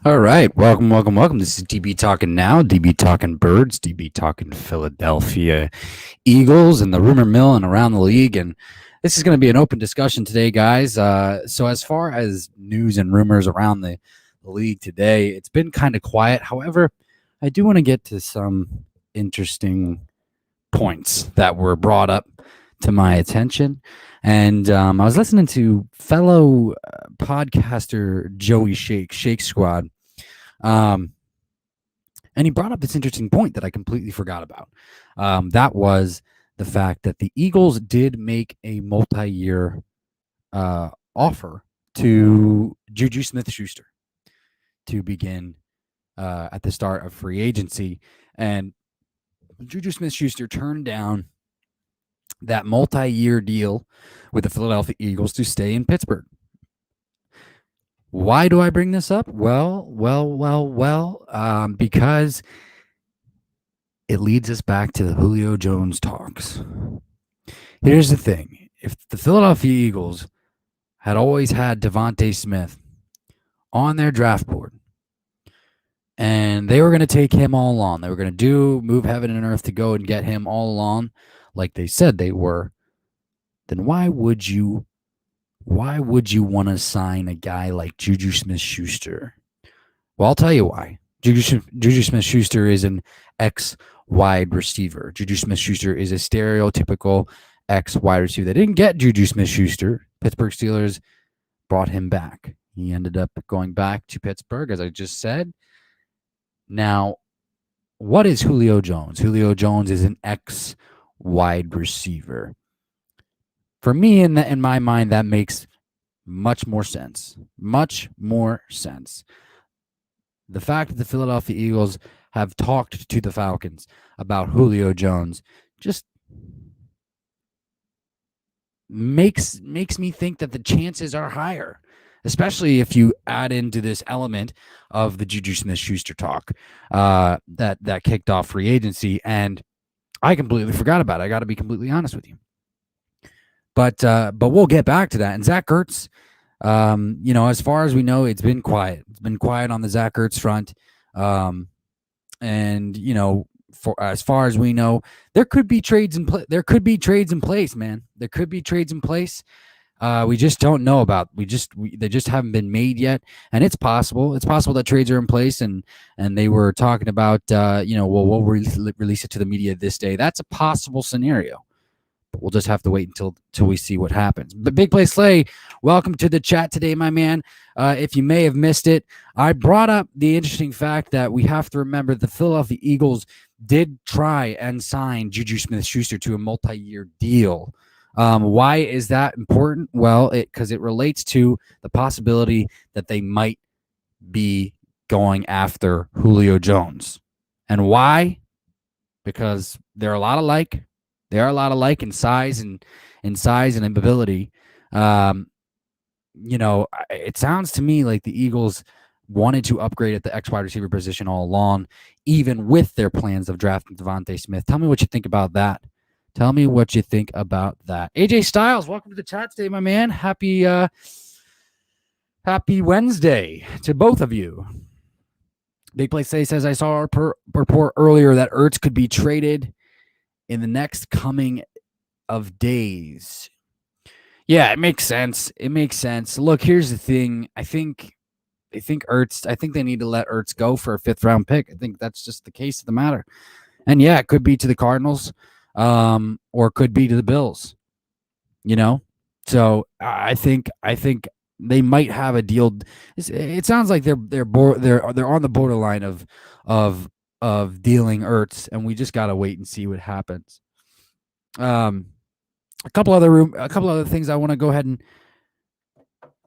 All right, welcome. This is DB Talking Now, DB Talking Birds, DB Talking Philadelphia Eagles, and the rumor mill and around the league. And this is going to be an open discussion today, guys. So as far as news and rumors around the league today, it's been kind of quiet. However, I do want to get to some interesting points that were brought up to my attention. And I was listening to fellow podcaster Joey Shake Squad. And he brought up this interesting point that I completely forgot about. That was the fact that the Eagles did make a multi-year offer to Juju Smith-Schuster to begin at the start of free agency. And Juju Smith-Schuster turned down that multi-year deal with the Philadelphia Eagles to stay in Pittsburgh. Why do I bring this up? Well, because it leads us back to the Julio Jones talks. Here's the thing. If the Philadelphia Eagles had always had Devontae Smith on their draft board, and they were going to take him all along, they were going to move heaven and earth to go and get him all along, like they said they were, then why would you want to sign a guy like Juju Smith-Schuster? Well, I'll tell you why. Juju Smith-Schuster is an ex-wide receiver. Juju Smith-Schuster is a stereotypical ex-wide receiver. They didn't get Juju Smith-Schuster. Pittsburgh Steelers brought him back. He ended up going back to Pittsburgh, as I just said. Now, what is Julio Jones? Julio Jones is an ex-wide receiver. For me, in my mind, that makes much more sense. Much more sense. The fact that the Philadelphia Eagles have talked to the Falcons about Julio Jones just makes me think that the chances are higher, especially if you add into this element of the Juju Smith-Schuster talk that kicked off free agency, and I completely forgot about it. I got to be completely honest with you. But we'll get back to that. And Zach Ertz, as far as we know, it's been quiet. It's been quiet on the Zach Ertz front. For as far as we know, there could be trades in place. There could be trades in place, man. There could be trades in place. We just don't know about. They just haven't been made yet, and it's possible. It's possible that trades are in place, and they were talking about, we'll release it to the media this day. That's a possible scenario. We'll just have to wait until we see what happens. But Big Play Slay, welcome to the chat today, my man. If you may have missed it, I brought up the interesting fact that we have to remember the Philadelphia Eagles did try and sign Juju Smith-Schuster to a multi-year deal. Why is that important? Well, because it relates to the possibility that they might be going after Julio Jones. And why? Because they're a lot alike. They are a lot alike in size and ability. It sounds to me like the Eagles wanted to upgrade at the X-wide receiver position all along, even with their plans of drafting Devontae Smith. Tell me what you think about that. AJ Styles, welcome to the chat today, my man. Happy Wednesday to both of you. Big Play says, I saw a report earlier that Ertz could be traded in the next coming of days. Yeah, it makes sense. Look, here's the thing. I think they need to let Ertz go for a 5th round pick. I think that's just the case of the matter. And yeah, it could be to the Cardinals, or it could be to the Bills. So I think they might have a deal. It sounds like they're on the borderline of dealing Ertz, and we just got to wait and see what happens. A couple other things I want to go ahead and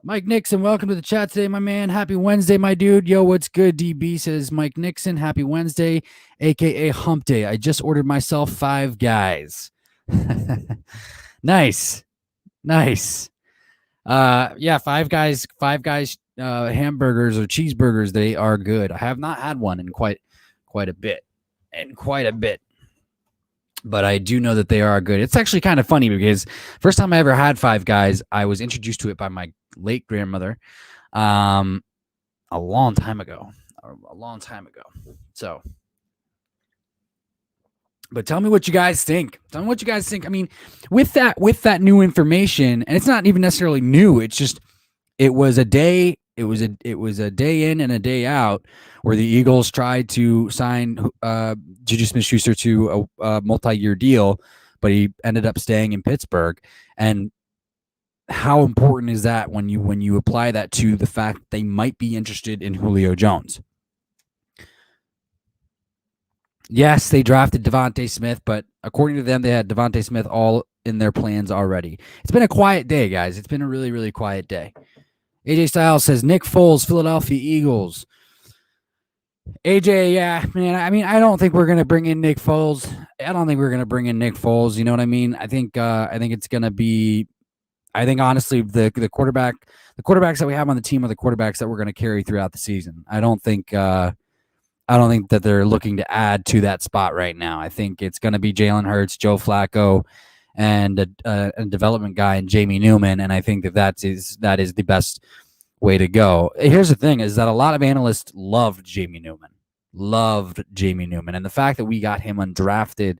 Mike Nixon, welcome to the chat today, my man. Happy Wednesday, my dude. Yo, what's good? DB says Mike Nixon. Happy Wednesday, aka Hump Day. I just ordered myself 5 guys. Nice. Yeah, 5 guys hamburgers or cheeseburgers, they are good. I have not had one in quite a bit. But I do know that they are good. It's actually kind of funny because first time I ever had 5 guys, I was introduced to it by my late grandmother. a long time ago. So, but tell me what you guys think. I mean, with that new information, and it's not even necessarily new. It's just it was a day in and a day out where the Eagles tried to sign Juju Smith-Schuster to a multi-year deal, but he ended up staying in Pittsburgh. And how important is that when you apply that to the fact they might be interested in Julio Jones? Yes, they drafted Devontae Smith, but according to them, they had Devontae Smith all in their plans already. It's been a quiet day, guys. It's been a really, really quiet day. AJ Styles says, Nick Foles, Philadelphia Eagles. AJ, yeah, man. I mean, I don't think we're gonna bring in Nick Foles. You know what I mean? I think it's gonna be. I think honestly, the quarterbacks that we have on the team are the quarterbacks that we're gonna carry throughout the season. I don't think that they're looking to add to that spot right now. I think it's gonna be Jalen Hurts, Joe Flacco, and a development guy in Jamie Newman, and I think that is the best way to go. Here's the thing: is that a lot of analysts loved Jamie Newman, and the fact that we got him undrafted.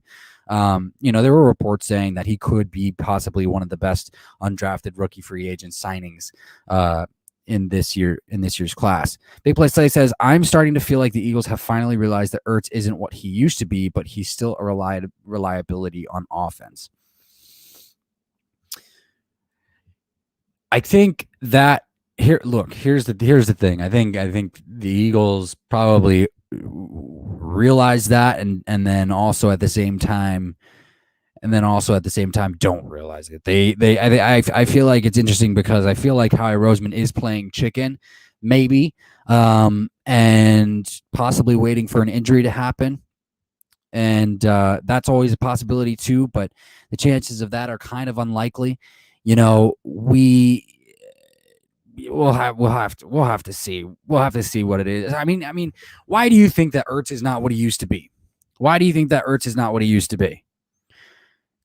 There were reports saying that he could be possibly one of the best undrafted rookie free agent signings in this year's class. Big Play Slay says, I'm starting to feel like the Eagles have finally realized that Ertz isn't what he used to be, but he's still a reliability on offense. I think that here's the thing. I think the Eagles probably realize that and then also at the same time don't realize it. I feel like it's interesting because I feel like Howie Roseman is playing chicken, maybe, and possibly waiting for an injury to happen. And that's always a possibility too, but the chances of that are kind of unlikely. We'll have to see what it is. I mean, why do you think that Ertz is not what he used to be?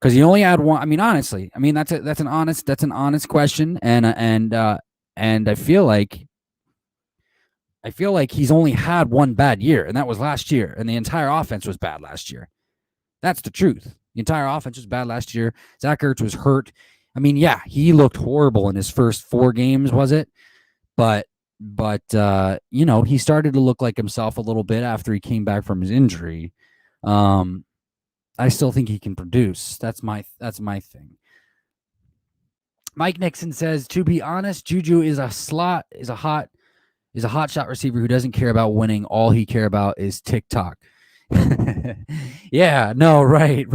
Because he only had one. I mean, honestly, that's an honest question, and I feel like he's only had one bad year, and that was last year, and the entire offense was bad last year. That's the truth. The entire offense was bad last year. Zach Ertz was hurt. I mean, yeah, he looked horrible in his first 4 games, was it? But he started to look like himself a little bit after he came back from his injury. I still think he can produce. That's my thing. Mike Nixon says, to be honest, Juju is a hot shot receiver who doesn't care about winning. All he care about is TikTok. Yeah, no, right.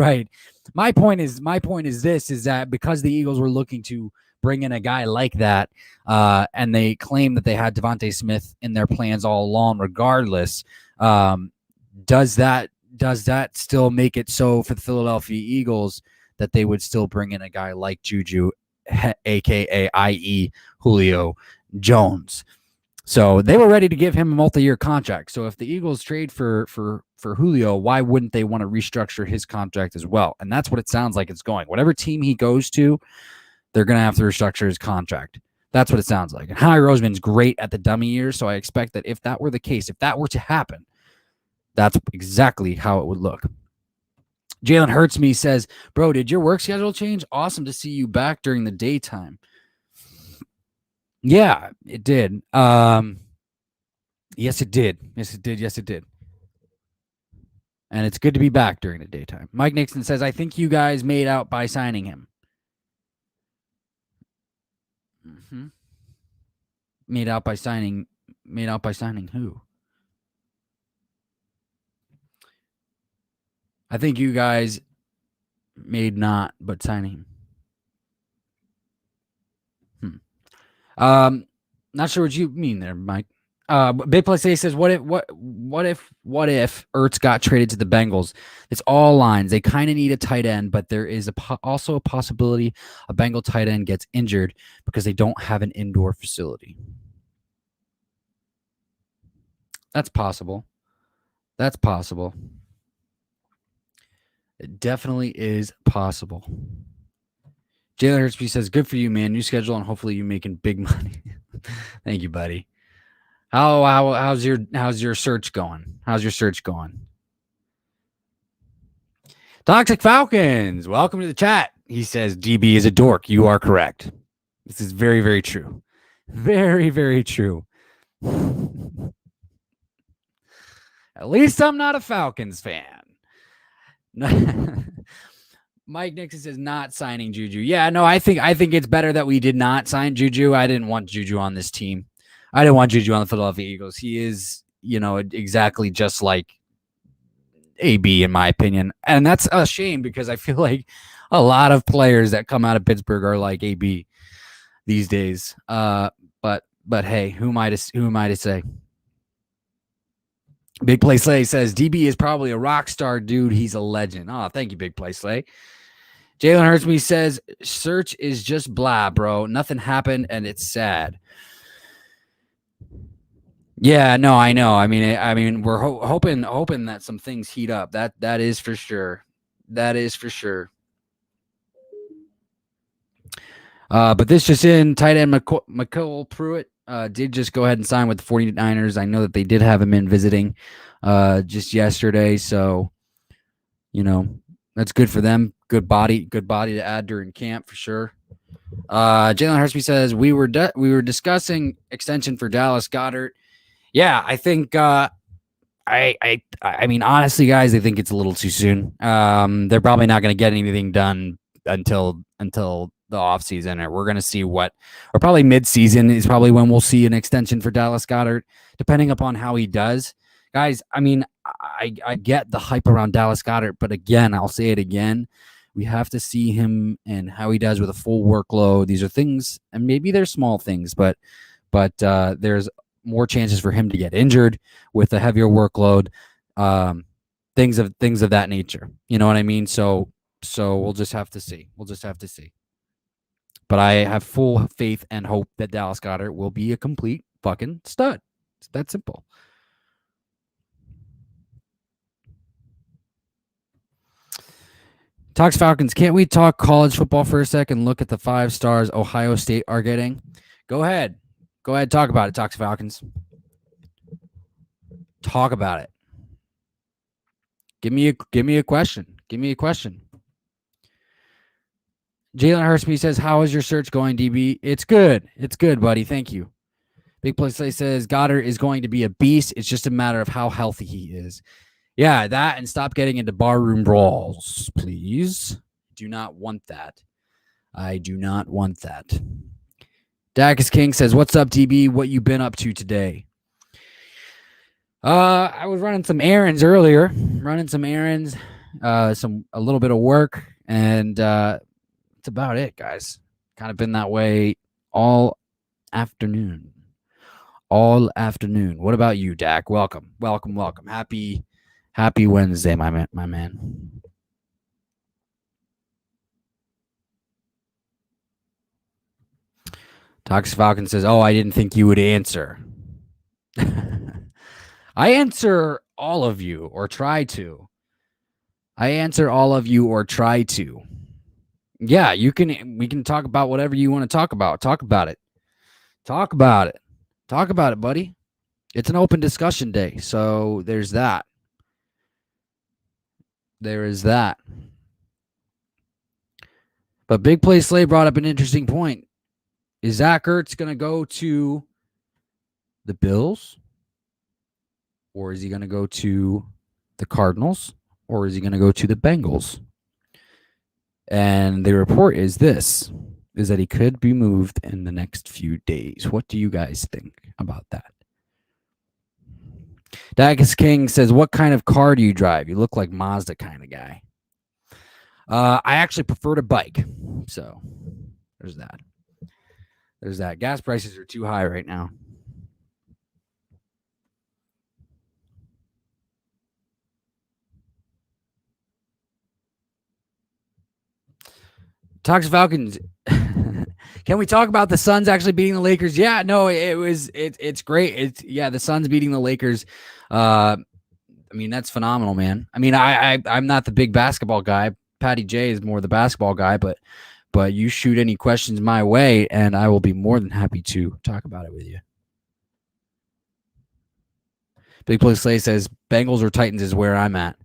My point is that because the Eagles were looking to bring in a guy like that, and they claim that they had Devontae Smith in their plans all along, regardless, does that still make it so for the Philadelphia Eagles that they would still bring in a guy like Juju, aka i.e. Julio Jones? So they were ready to give him a multi-year contract. So if the Eagles trade for Julio, why wouldn't they want to restructure his contract as well? And that's what it sounds like it's going. Whatever team he goes to, they're going to have to restructure his contract. That's what it sounds like. And Howie Roseman's great at the dummy years, so I expect that if that were the case, if that were to happen, that's exactly how it would look. Jalen Hurts me says, bro, did your work schedule change? Awesome to see you back during the daytime. Yeah, it did. Yes, it did. And it's good to be back during the daytime. Mike Nixon says, I think you guys made out by signing him. Mm-hmm. Made out by signing who? I think you guys made not, but signing him. Not sure what you mean there, Mike. Big Plus A says, what if Ertz got traded to the Bengals? It's all lines. They kind of need a tight end, but there is also a possibility a Bengal tight end gets injured because they don't have an indoor facility. That's possible. It definitely is possible. Jalen Hurtsby says, good for you, man. New schedule, and hopefully you're making big money. Thank you, buddy. How's your search going? How's your search going? Toxic Falcons, welcome to the chat. He says DB is a dork. You are correct. This is very, very true. Very, very true. At least I'm not a Falcons fan. Mike Nixon says not signing Juju. Yeah, no, I think it's better that we did not sign Juju. I didn't want Juju on this team. I didn't want Juju on the Philadelphia Eagles. He is, exactly just like AB in my opinion. And that's a shame because I feel like a lot of players that come out of Pittsburgh are like AB these days. But hey, who am I to say? Big Play Slay says DB is probably a rock star dude. He's a legend. Oh, thank you, Big Play Slay. Jalen Hurtsme says search is just blah, bro. Nothing happened and it's sad. Yeah, no, I know. I mean, we're hoping that some things heat up. That is for sure. That is for sure. But this just in, tight end McCole Pruitt did just go ahead and sign with the 49ers. I know that they did have him in visiting just yesterday, so that's good for them. Good body to add during camp for sure. Jalen Hurtsme says we were discussing extension for Dallas Goedert. Yeah, I think I mean honestly, guys, I think it's a little too soon. They're probably not going to get anything done until the offseason, or we're going to see or probably mid-season is probably when we'll see an extension for Dallas Goedert, depending upon how he does. Guys, I mean, I get the hype around Dallas Goedert, but again, I'll say it again. We have to see him and how he does with a full workload. These are things, and maybe they're small things, but there's more chances for him to get injured with a heavier workload, things of that nature. You know what I mean? So we'll just have to see. But I have full faith and hope that Dallas Goedert will be a complete fucking stud. It's that simple. Talks Falcons. Can't we talk college football for a second? Look at the 5 stars Ohio State are getting. Go ahead. Talk about it, Talks Falcons. Talk about it. Give me a question. Jalen Hurtsme says, how is your search going, DB? It's good. Buddy. Thank you. Big Play says Goddard is going to be a beast. It's just a matter of how healthy he is. Yeah, that, and stop getting into barroom brawls, please. Do not want that. I do not want that. Dacus King says, what's up, DB? What you been up to today? I was running some errands earlier. A little bit of work, and that's about it, guys. Kind of been that way all afternoon. What about you, Dak? Welcome. Happy Wednesday, my man. Toxic Falcon says, oh, I didn't think you would answer. I answer all of you, or try to. Yeah, we can talk about whatever you want to talk about. Talk about it, buddy. It's an open discussion day, so there's that. There is that. But Big Play Slay brought up an interesting point. Is Zach Ertz going to go to the Bills? Or is he going to go to the Cardinals? Or is he going to go to the Bengals? And the report is that he could be moved in the next few days. What do you guys think about that? Dacus King says, what kind of car do you drive? You look like Mazda kind of guy. I actually prefer to bike. So there's that. Gas prices are too high right now. Toxic Falcons. Can we talk about the Suns actually beating the Lakers? Yeah, no, it's great. The Suns beating the Lakers. I mean, that's phenomenal, man. I mean, I'm not the big basketball guy. Patty J is more the basketball guy, but you shoot any questions my way, and I will be more than happy to talk about it with you. Big Play Slay says Bengals or Titans is where I'm at.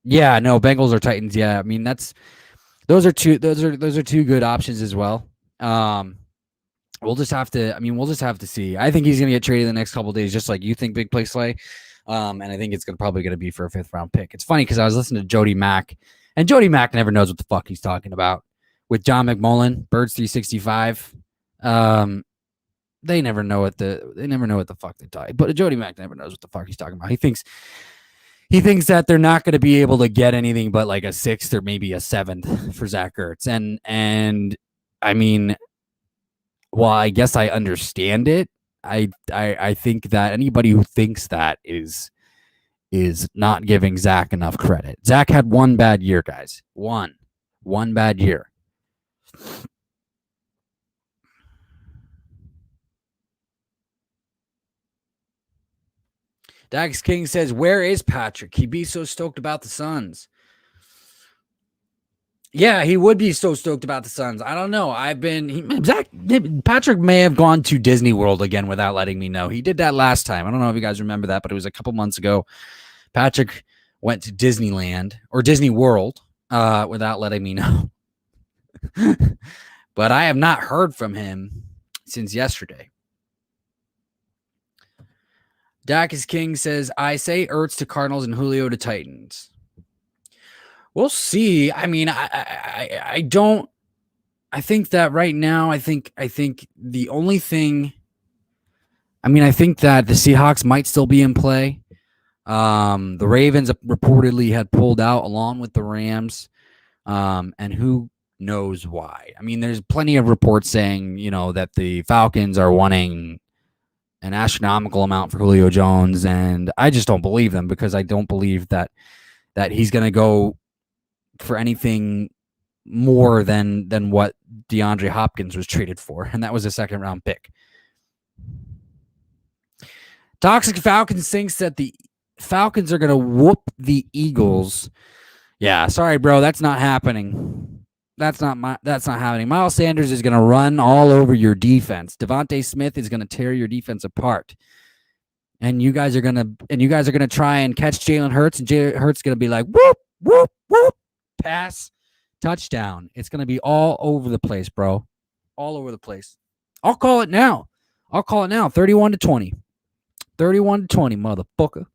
Yeah, no, Bengals or Titans. Yeah, I mean those are two good options as well. We'll just have to see. I think he's going to get traded in the next couple of days, just like you think, Big Play Slay. And I think it's probably going to be for a 5th round pick. It's funny because I was listening to Jody Mack, and Jody Mack never knows what the fuck he's talking about. With John McMullen, Birds 365, they never know what the fuck they're talking. But Jody Mack never knows what the fuck he's talking about. He thinks that they're not going to be able to get anything but like a 6th or maybe a 7th for Zach Ertz, and I mean, well, I guess I understand it. I think that anybody who thinks that is not giving Zach enough credit. Zach had one bad year, guys. One bad year. Dax King says, where is Patrick? He'd be so stoked about the Suns. Yeah, he would be so stoked about the Suns. I don't know. Patrick may have gone to Disney World again without letting me know. He did that last time. I don't know if you guys remember that, but it was a couple months ago. Patrick went to Disneyland or Disney World without letting me know. But I have not heard from him since yesterday. Dacus King says, I say Ertz to Cardinals and Julio to Titans. We'll see. I mean, I don't. I think that right now, I think the only thing. I mean, I think that the Seahawks might still be in play. The Ravens reportedly had pulled out along with the Rams, and who knows why? I mean, there's plenty of reports saying that the Falcons are wanting an astronomical amount for Julio Jones, and I just don't believe them because I don't believe that he's going to go for anything more than what DeAndre Hopkins was traded for, and that was a 2nd round pick. Toxic Falcons thinks that the Falcons are going to whoop the Eagles. Yeah, sorry, bro, that's not happening. That's not happening. Miles Sanders is going to run all over your defense. Devontae Smith is going to tear your defense apart. And you guys are going to try and catch Jalen Hurts, and Jalen Hurts is going to be like, whoop, whoop, whoop, pass, touchdown. It's going to be all over the place, bro. All over the place. I'll call it now. 31-20. 31-20, motherfucker.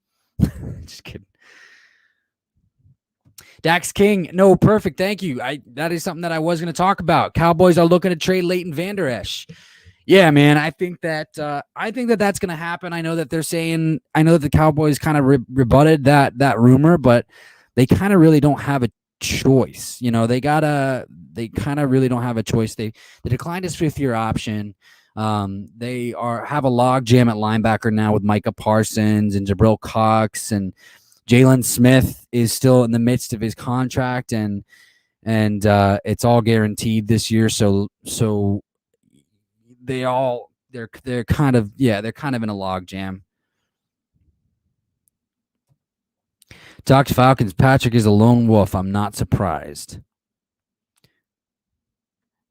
Just kidding. Dax King, no, perfect. Thank you. That is something that I was going to talk about. Cowboys are looking to trade Leighton Vander Esch. Yeah, man. I think that that's going to happen. I know that the Cowboys kind of rebutted that rumor, but they kind of really don't have a choice. They kind of really don't have a choice. They declined his 5th-year option. They have a log jam at linebacker now with Micah Parsons and Jabril Cox, and Jalen Smith is still in the midst of his contract, and it's all guaranteed this year. So they're kind of in a log jam. Talk to Falcons. Patrick is a lone wolf. I'm not surprised.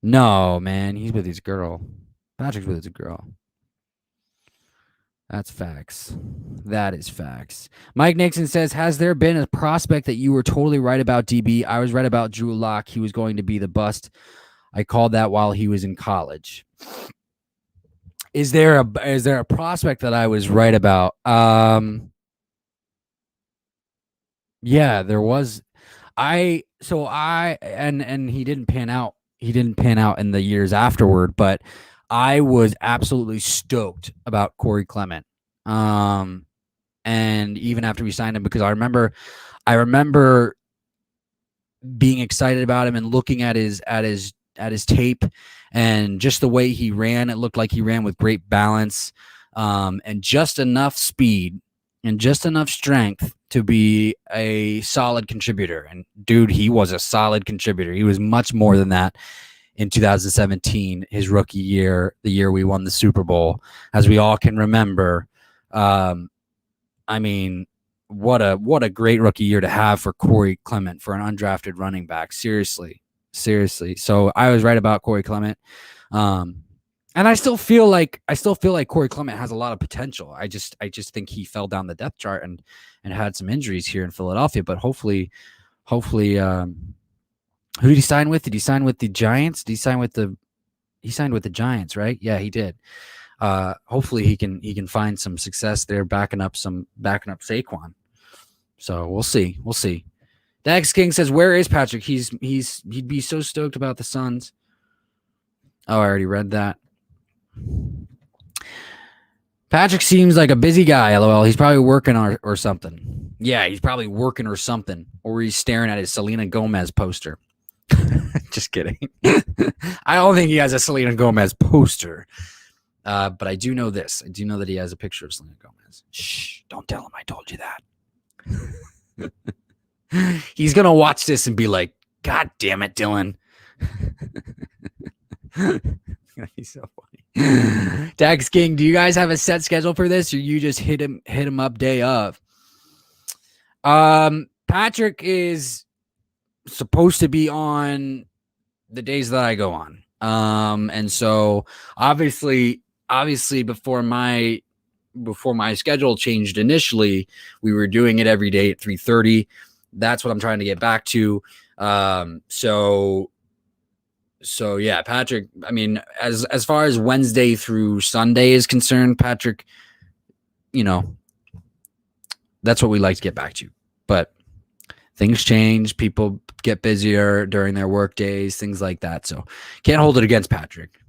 No, man, he's with his girl. Patrick's with his girl. That's facts. That is facts. Mike Nixon says, has there been a prospect that you were totally right about, DB? I was right about Drew Lock. He was going to be the bust. I called that while he was in college. Is there a prospect that I was right about? Yeah, there was. And he didn't pan out. He didn't pan out in the years afterward, but I was absolutely stoked about Corey Clement. And even after we signed him, because I remember being excited about him and looking at his tape and just the way he ran. It looked like he ran with great balance, and just enough speed and just enough strength to be a solid contributor. And dude, he was a solid contributor. He was much more than that in 2017, his rookie year, the year we won the Super Bowl, as we all can remember. I mean, what a great rookie year to have for Corey Clement, for an undrafted running back. Seriously. So I was right about Corey Clement. And And I still feel like Corey Clement has a lot of potential. I just think he fell down the depth chart and had some injuries here in Philadelphia. But hopefully, who did he sign with? Did he sign with the Giants? He signed with the Giants, right? Yeah, he did. Hopefully he can find some success there, backing up Saquon. So we'll see. Dax King says, "Where is Patrick? He'd be so stoked about the Suns." Oh, I already read that. Patrick seems like a busy guy, lol. He's probably working or something. Yeah, he's probably working or something. Or he's staring at his Selena Gomez poster. Just kidding. I don't think he has a Selena Gomez poster. But I do know this. I do know that he has a picture of Selena Gomez. Shh, don't tell him I told you that. He's going to watch this and be like, God damn it, Dylan. He's so funny. Dax King, do you guys have a set schedule for this, or you just hit him up day of? Patrick is supposed to be on the days that I go on. And so obviously before my schedule changed initially, we were doing it every day at 3:30. That's what I'm trying to get back to. So yeah, Patrick, I mean, as far as Wednesday through Sunday is concerned, Patrick, that's what we like to get back to. But things change. People get busier during their work days, things like that. So can't hold it against Patrick.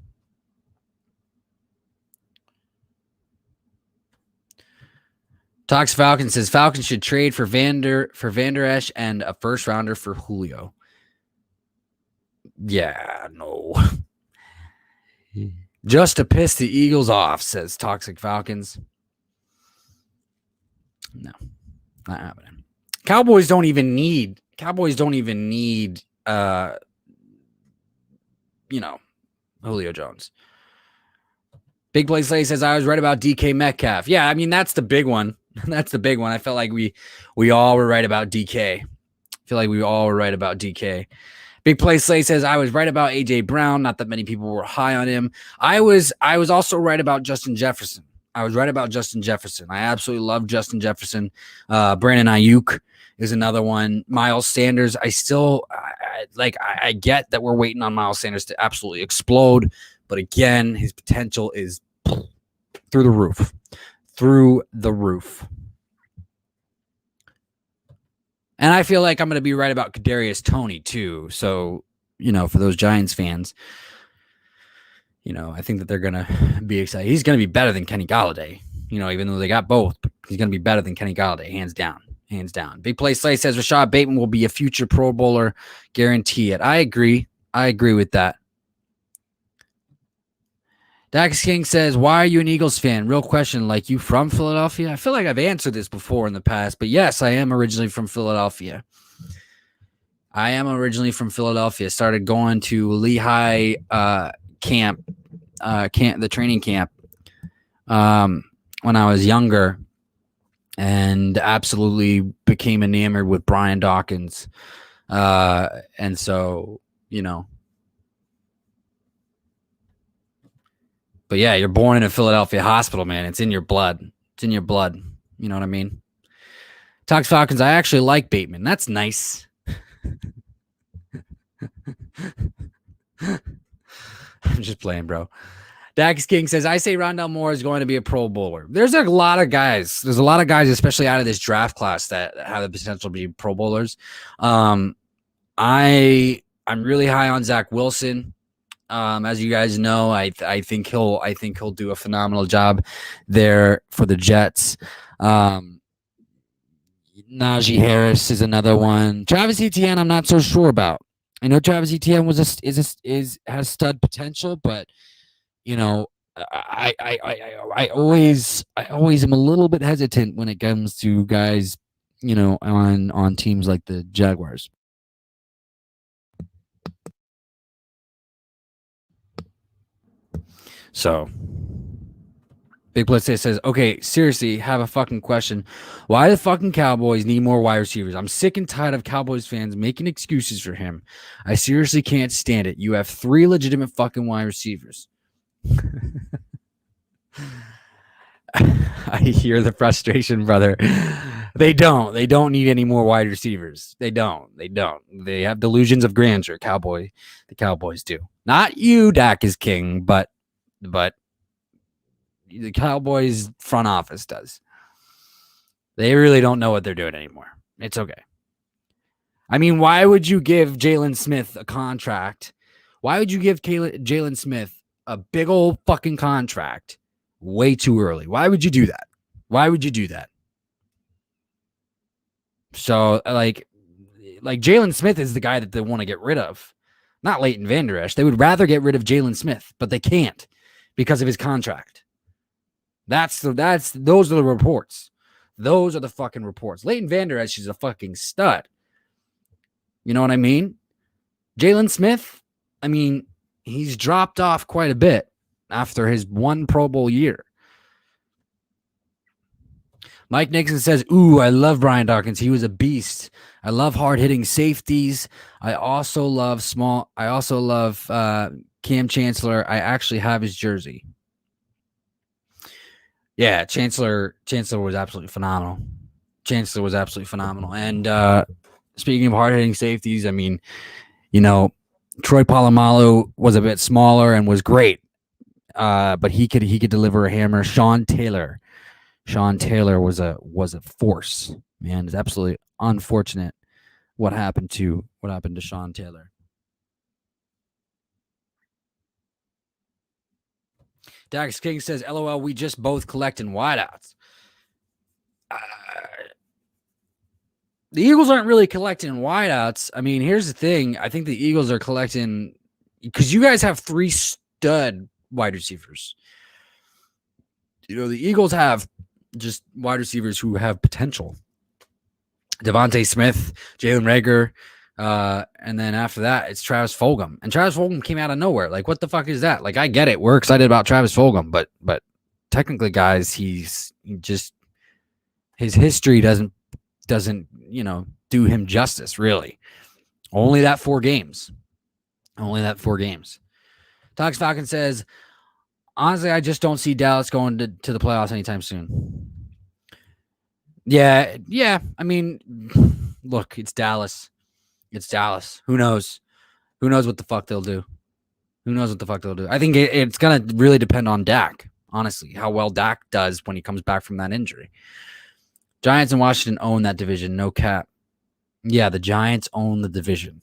Talks Falcon says Falcons should trade for Vander Esch and a first rounder for Julio. Yeah, no. Just to piss the Eagles off, says Toxic Falcons. No, not happening. Cowboys don't even need Julio Jones. Big Play Slay says I was right about DK Metcalf. Yeah, I mean that's the big one. That's the big one. I felt like we all were right about DK. Big Play Slay says I was right about AJ Brown. Not that many people were high on him. I was also right about Justin Jefferson. I absolutely love Justin Jefferson. Brandon Ayuk is another one. Miles Sanders. I get that we're waiting on Miles Sanders to absolutely explode, but again, his potential is through the roof. And I feel like I'm going to be right about Kadarius Toney too. So, for those Giants fans, I think that they're going to be excited. He's going to be better than Kenny Golladay, even though they got both. He's going to be better than Kenny Golladay, hands down. Big Play Slay says Rashad Bateman will be a future Pro Bowler. Guarantee it. I agree with that. Dax King says, why are you an Eagles fan? Real question, like you from Philadelphia? I feel like I've answered this before in the past, but yes, I am originally from Philadelphia. Started going to Lehigh camp, the training camp, when I was younger, and absolutely became enamored with Brian Dawkins. And so, but yeah, you're born in a Philadelphia hospital, man. It's in your blood. You know what I mean? Talks Falcons, I actually like Bateman. That's nice. I'm just playing, bro. Dax King says, I say Rondell Moore is going to be a Pro Bowler. There's a lot of guys. Especially out of this draft class, that have the potential to be Pro Bowlers. I'm really high on Zach Wilson. As you guys know, I think he'll do a phenomenal job there for the Jets. Najee Harris is another one. Travis Etienne, I'm not so sure about. I know Travis Etienne has stud potential, but I always am a little bit hesitant when it comes to guys, on teams like the Jaguars. So, Big Blitz says, okay, seriously, have a fucking question. Why the fucking Cowboys need more wide receivers? I'm sick and tired of Cowboys fans making excuses for him. I seriously can't stand it. You have 3 legitimate fucking wide receivers. I hear the frustration, brother. They don't need any more wide receivers. They don't. They have delusions of grandeur. The Cowboys do. Not you, Dak is king, but the Cowboys front office does. They really don't know what they're doing anymore. It's okay. I mean, why would you give Jalen Smith a contract? Why would you give Jalen Smith a big old fucking contract way too early? Why would you do that? So, like Jalen Smith is the guy that they want to get rid of, not Leighton Vander Esch. They would rather get rid of Jalen Smith, but they can't because of his contract. Those are the reports. Those are the fucking reports. Leighton Vander Esch is a fucking stud. You know what I mean? Jalen Smith, I mean, he's dropped off quite a bit after his one Pro Bowl year. Mike Nixon says, ooh, I love Brian Dawkins. He was a beast. I love hard-hitting safeties. I also love Cam Chancellor. I actually have his jersey. Yeah, Chancellor was absolutely phenomenal. And speaking of hard-hitting safeties, I mean, you know, Troy Polamalu was a bit smaller and was great, but he could deliver a hammer. Sean Taylor was a force, man. It's absolutely unfortunate what happened to Sean Taylor. Dax King says, LOL, we just both collect in wideouts. The Eagles aren't really collecting wideouts. I mean, here's the thing. I think the Eagles are collecting because you guys have 3 stud wide receivers. You know, the Eagles have just wide receivers who have potential. Devontae Smith, Jalen Reagor, and then after that, it's Travis Fulgham. And Travis Fulgham came out of nowhere. Like, what the fuck is that? Like, I get it. We're excited about Travis Fulgham, but technically, guys, his history doesn't do him justice, really. Only that 4 games. Tox Falcon says, honestly, I just don't see Dallas going to the playoffs anytime soon. Yeah. I mean, look, it's Dallas. Who knows? What the fuck they'll do? I think it's going to really depend on Dak, honestly, how well Dak does when he comes back from that injury. Giants and Washington own that division, no cap. Yeah, the Giants own the division.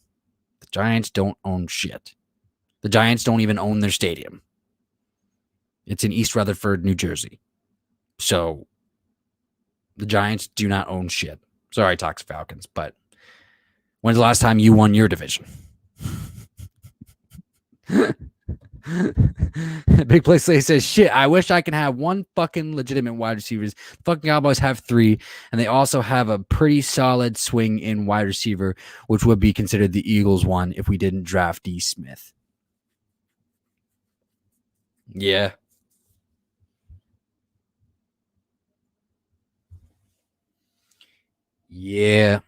The Giants don't own shit. The Giants don't even own their stadium. It's in East Rutherford, New Jersey. So the Giants do not own shit. Sorry, Tox Falcons, but when's the last time you won your division? Big Play Slay says, shit, I wish I can have 1 fucking legitimate wide receivers. Fucking Cowboys have 3, and they also have a pretty solid swing in wide receiver, which would be considered the Eagles one if we didn't draft D. Smith. Yeah. Yeah.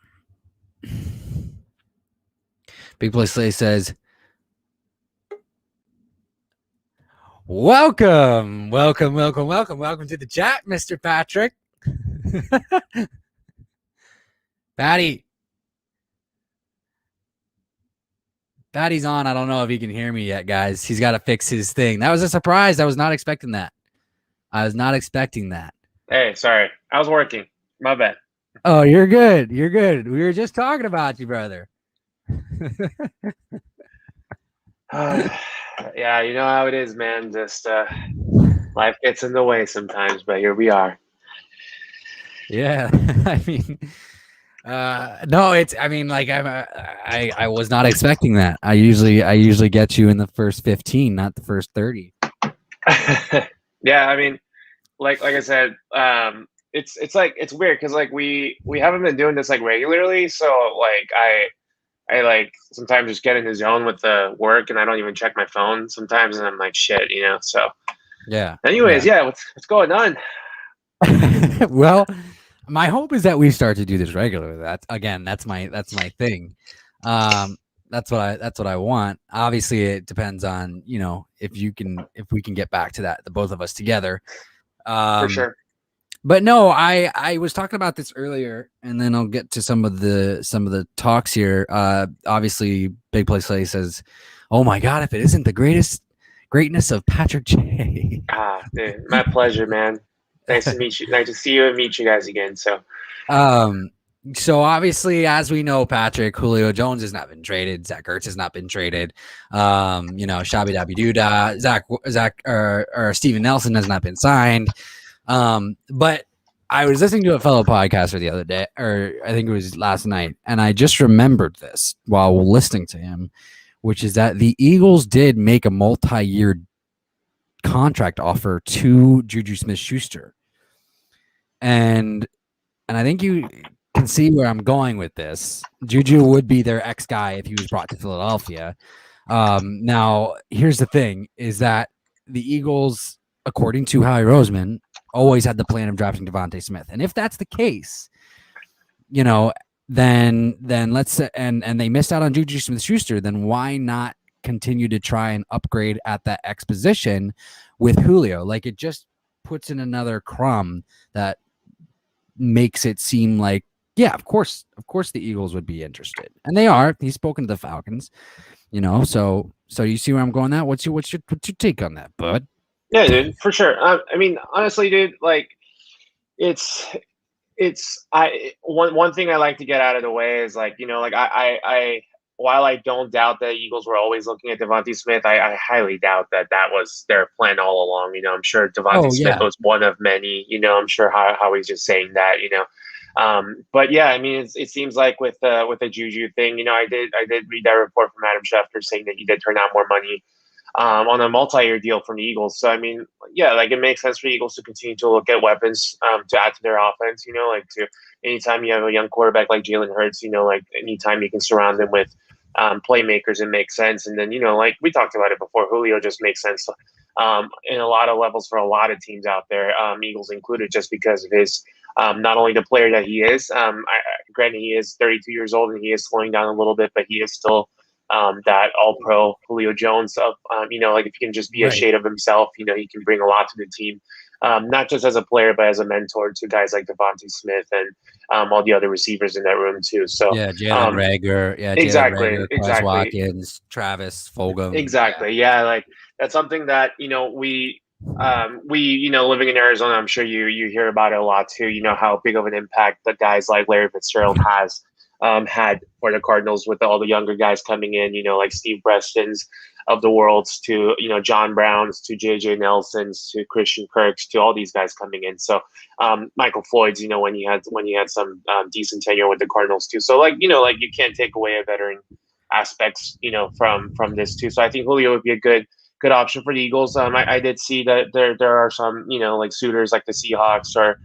Big Play Slay says, welcome to the chat, Mr. Patrick. Patty's on. I don't know if he can hear me yet, guys. He's got to fix his thing. That was a surprise. I was not expecting that. Hey, sorry. I was working. My bad. Oh, you're good. We were just talking about you, brother. Yeah, you know how it is, man. Just life gets in the way sometimes, but here we are. Yeah, I mean, no, it's. I mean, like I was not expecting that. I usually get you in the first 15, not the first 30. Yeah, I mean, like I said, it's like it's weird because like we haven't been doing this like regularly, so like I like sometimes just get in the zone with the work and I don't even check my phone sometimes, and I'm like shit, so yeah. Anyways, yeah, what's going on? Well, my hope is that we start to do this regularly. That's my thing. That's what I want. Obviously, it depends on if we can get back to that, the both of us together. For Um, sure. but no, I was talking about this earlier, and then I'll get to some of the talks here. Obviously, Big Play Slay says, "Oh my God, if it isn't the greatness of Patrick J." Dude, my pleasure, man. Nice to meet you. Nice to see you and meet you guys again. So, um, so obviously, as we know, Patrick Julio Jones has not been traded. Zach Ertz has not been traded. Shabby Dabby Doodah, Zach or Steven Nelson has not been signed. But I was listening to a fellow podcaster the other day, or I think it was last night, and I just remembered this while listening to him, which is that the Eagles did make a multi-year contract offer to Juju Smith-Schuster, and I think you can see where I'm going with this. Juju would be their ex guy if he was brought to Philadelphia. Now, here's the thing: is that the Eagles, according to Howie Roseman, always had the plan of drafting Devontae Smith, and if that's the case, you know, then let's say, and they missed out on Juju Smith-Schuster, then why not continue to try and upgrade at that X position with Julio? Like, it just puts in another crumb that makes it seem like, yeah, of course the Eagles would be interested, and they are. He's spoken to the Falcons, so you see where I'm going. That what's your take on that, bud? yeah, dude, for sure. I mean, honestly, dude, like it's I one thing I like to get out of the way is like like I while I don't doubt that Eagles were always looking at Devontae Smith, I highly doubt that that was their plan all along. I'm sure Devontae Oh Smith yeah, was one of many. I'm sure how he's just saying that. But yeah, I mean, it seems like with the Juju thing, I did read that report from Adam Schefter saying that he did turn out more money on a multi-year deal from the Eagles. So I mean, yeah, like it makes sense for the Eagles to continue to look at weapons to add to their offense. Like to anytime you have a young quarterback like Jalen Hurts, like anytime you can surround them with playmakers, it makes sense. And then like we talked about it before, Julio just makes sense in a lot of levels for a lot of teams out there, Eagles included, just because of his. Not only the player that he is, granted he is 32 years old and he is slowing down a little bit, but he is still that all pro Julio Jones of, like if he can just be a right. shade of himself, he can bring a lot to the team, not just as a player, but as a mentor to guys like Devontae Smith and all the other receivers in that room too. So, Yeah, Jalen Rager. Yeah, Jalen exactly, Rager, Quez exactly. Watkins, Travis Fulgham. Exactly. Yeah, like that's something that we living in Arizona, I'm sure you hear about it a lot too. How big of an impact that guys like Larry Fitzgerald has had for the Cardinals with all the younger guys coming in. Like Steve Preston's of the worlds to John Brown's to JJ Nelson's to Christian Kirk's to all these guys coming in. So Michael Floyd's when he had some decent tenure with the Cardinals too. So like you can't take away a veteran aspects, from this too. So I think Julio would be a good option for the Eagles. I did see that there are some, like suitors like the Seahawks or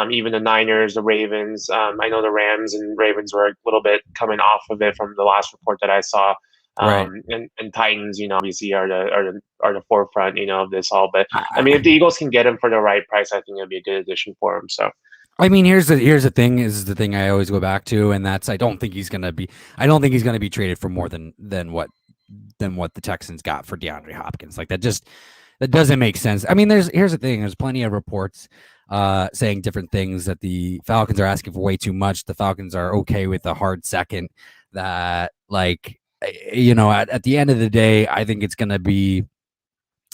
even the Niners, the Ravens. I know the Rams and Ravens were a little bit coming off of it from the last report that I saw. Right. And Titans, obviously are the forefront, of this all. But I mean, if I, the Eagles can get him for the right price, I think it'd be a good addition for him. So I mean, here's the thing. Is the thing I always go back to, and that's I don't think he's gonna be traded for more than what the Texans got for DeAndre Hopkins. Like that doesn't make sense. I mean, here's the thing. There's plenty of reports saying different things, that the Falcons are asking for way too much. The Falcons are okay with a hard second. That, like, at the end of the day, I think it's gonna be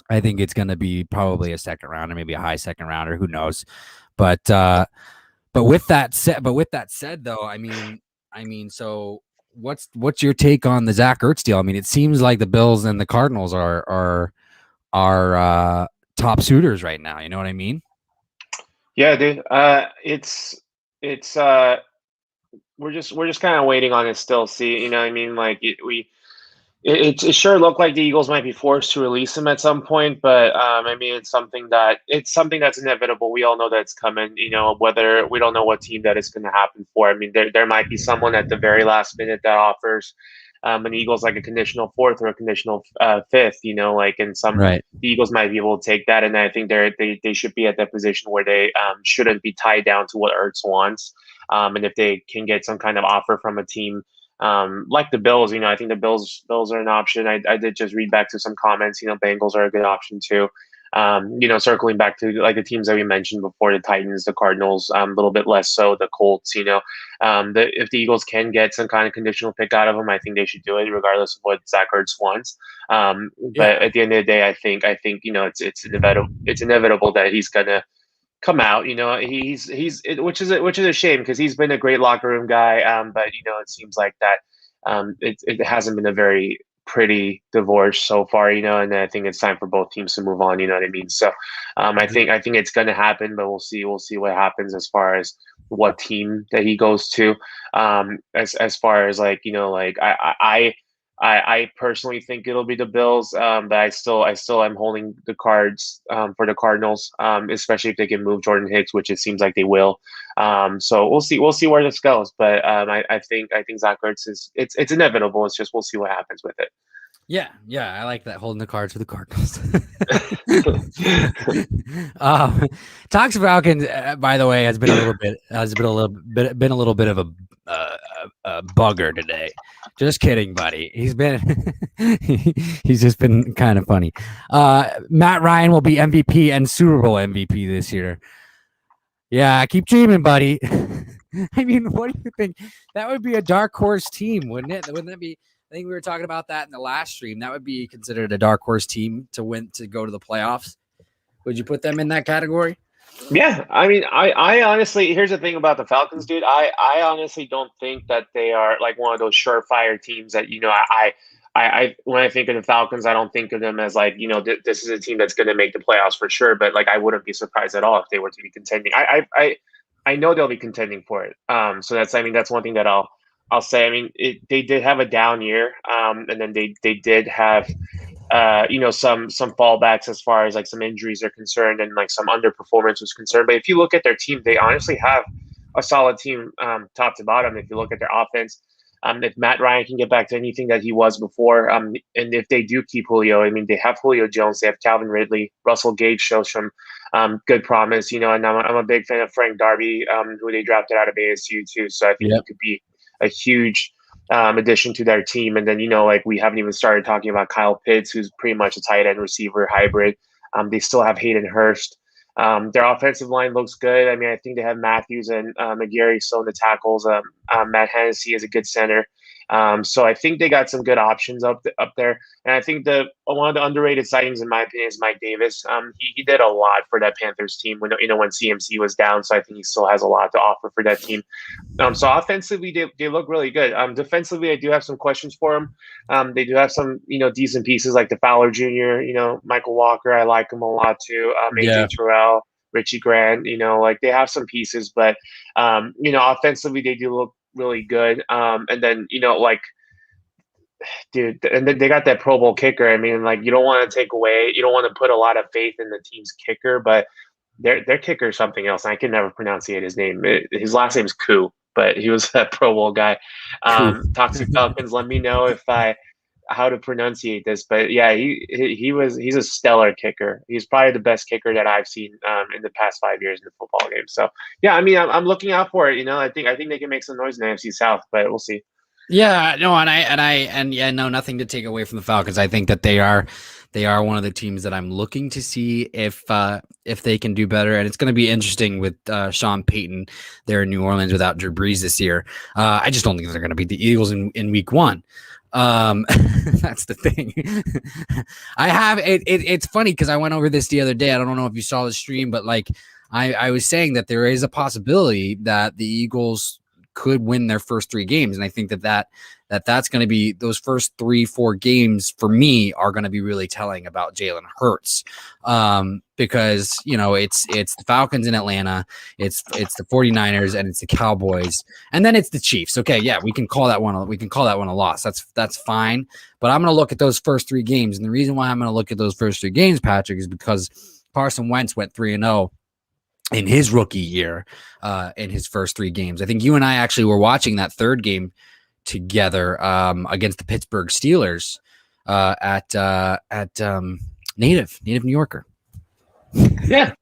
probably a second rounder, maybe a high second rounder. Who knows? But with that said, though, so what's your take on the Zach Ertz deal? I mean, it seems like the Bills and the Cardinals are top suitors right now. You know what I mean? yeah, dude, it's we're just kind of waiting on it still. See, what I mean? Like it sure looked like the Eagles might be forced to release him at some point, but I mean, it's something that's inevitable. We all know that's coming. Whether we don't know what team that is going to happen for. I mean, there might be someone at the very last minute that offers an Eagles like a conditional fourth or a conditional fifth. Like and some Right. the Eagles might be able to take that, and I think they should be at that position where they shouldn't be tied down to what Ertz wants. And if they can get some kind of offer from a team Like the Bills, I think the Bills are an option. I did just read back to some comments. Bengals are a good option too. Circling back to like the teams that we mentioned before, the Titans, the Cardinals, a little bit less so the Colts. If the Eagles can get some kind of conditional pick out of them, I think they should do it, regardless of what Zach Ertz wants. But Yeah. at the end of the day, I think it's inevitable that he's gonna come out. Which is a shame because he's been a great locker room guy. But it seems like that it hasn't been a very pretty divorce so far. And I think it's time for both teams to move on. You know what I mean? So I think it's going to happen, but we'll see. We'll see what happens as far as what team that he goes to. As far as like I personally think it'll be the Bills, but I still am holding the cards for the Cardinals, especially if they can move Jordan Hicks, which it seems like they will. So we'll see. We'll see where this goes, but I think Zach Ertz it's inevitable. It's just we'll see what happens with it. Yeah, I like that, holding the cards for the Cardinals. Talks Falcons, by the way, has been a little bit of a bugger today. Just kidding, buddy. He's just been kind of funny. Matt Ryan will be MVP and Super Bowl MVP this year. Yeah, keep dreaming, buddy. I mean, what do you think? That would be a dark horse team, wouldn't it? Wouldn't that be? I think we were talking about that in the last stream. That would be considered a dark horse team to go to the playoffs. Would you put them in that category? Yeah, I mean, I honestly, here's the thing about the Falcons, dude. I honestly don't think that they are like one of those surefire teams that when I think of the Falcons, I don't think of them as like this is a team that's going to make the playoffs for sure. But like, I wouldn't be surprised at all if they were to be contending. I know they'll be contending for it. So that's one thing that I'll say. I mean, they did have a down year, and then they did have some fallbacks as far as like some injuries are concerned and like some underperformance was concerned. But if you look at their team, they honestly have a solid team, top to bottom. If you look at their offense, if Matt Ryan can get back to anything that he was before, and if they do keep Julio, I mean, they have Julio Jones, they have Calvin Ridley, Russell Gage shows some good promise, and I'm a big fan of Frank Darby, who they drafted out of ASU too. So I think he could be a huge addition to their team. And then, like we haven't even started talking about Kyle Pitts, who's pretty much a tight end receiver hybrid. They still have Hayden Hurst. Their offensive line looks good. I mean, I think they have Matthews and McGarry still in the tackles. Matt Hennessy is a good center. So I think they got some good options up there. And I think one of the underrated signings, in my opinion, is Mike Davis. He did a lot for that Panthers team when CMC was down. So I think he still has a lot to offer for that team. So offensively, they look really good. Defensively, I do have some questions for them. They do have some decent pieces like the Fowler Jr., Michael Walker. I like him a lot too. AJ Terrell, Richie Grant. Like they have some pieces, but offensively they do look really good. And then dude, and then they got that Pro Bowl kicker. I mean, like you don't want to put a lot of faith in the team's kicker, but their kicker is something else. I can never pronunciate his name. His last name's Koo, but he was a Pro Bowl guy. Toxic Falcons, let me know how to pronunciate this, but yeah, he's a stellar kicker. He's probably the best kicker that I've seen in the past 5 years in the football game. So yeah, I mean, I'm looking out for it. I think they can make some noise in the NFC South, but we'll see. Yeah, no, no, nothing to take away from the Falcons. I think that they are one of the teams that I'm looking to see if they can do better. And it's going to be interesting with Sean Payton there in New Orleans without Drew Brees this year. I just don't think they're going to beat the Eagles in week one. That's the thing. It's funny because I went over this the other day. I don't know if you saw the stream, but like I was saying that there is a possibility that the Eagles could win their first 3 games. And I think that's going to be those first 3-4 games for me are going to be really telling about Jalen Hurts. Because, it's the Falcons in Atlanta, it's the 49ers and it's the Cowboys, and then it's the Chiefs. Okay. Yeah. We can call that one a loss. That's fine. But I'm going to look at those first 3 games. And the reason why I'm going to look at those first 3 games, Patrick, is because Carson Wentz went 3-0 in his rookie year, in his first 3 games. I think you and I actually were watching that 3rd game together against the Pittsburgh Steelers at Native New Yorker. Yeah.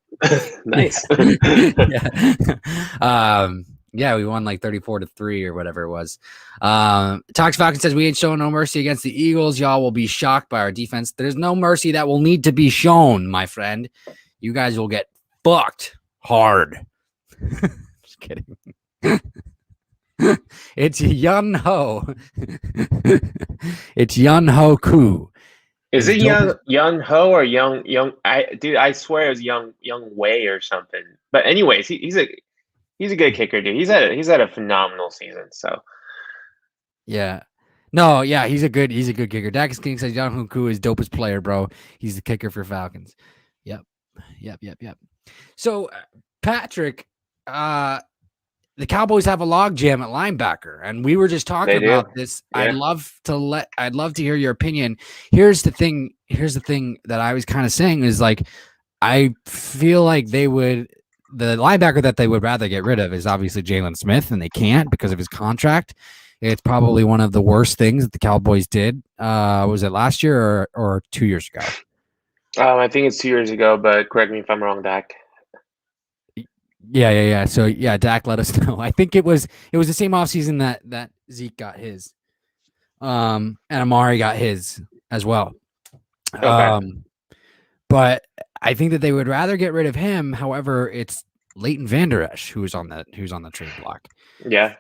Nice. Yeah. Yeah, we won like 34-3 or whatever it was. Talks Falcon says we ain't showing no mercy against the Eagles. Y'all will be shocked by our defense. There's no mercy that will need to be shown, my friend. You guys will get fucked hard. Just kidding. It's Yun Ho. It's Yun Ho Koo. Is As it dope Young Ho or Young? I swear it was Young Wei or something. But anyways, he's a good kicker, dude. He's had a phenomenal season. So Yeah. No, yeah, he's a good kicker. Dacus King says Young Ho Koo is dopest player, bro. He's the kicker for Falcons. Yep. So Patrick, the Cowboys have a logjam at linebacker, and we were just talking they do. about this. Yeah. I'd love to hear your opinion. Here's the thing that I was kind of saying is like, I feel like the linebacker that they would rather get rid of is obviously Jalen Smith, and they can't because of his contract. It's probably one of the worst things that the Cowboys did. Was it last year or 2 years ago? I think it's 2 years ago, but correct me if I'm wrong, Dak. Yeah. So yeah, Dak let us know. I think it was the same offseason that Zeke got his. And Amari got his as well. Okay. But I think that they would rather get rid of him. However, it's Leighton Vander Esch who's on the trade block. Yeah.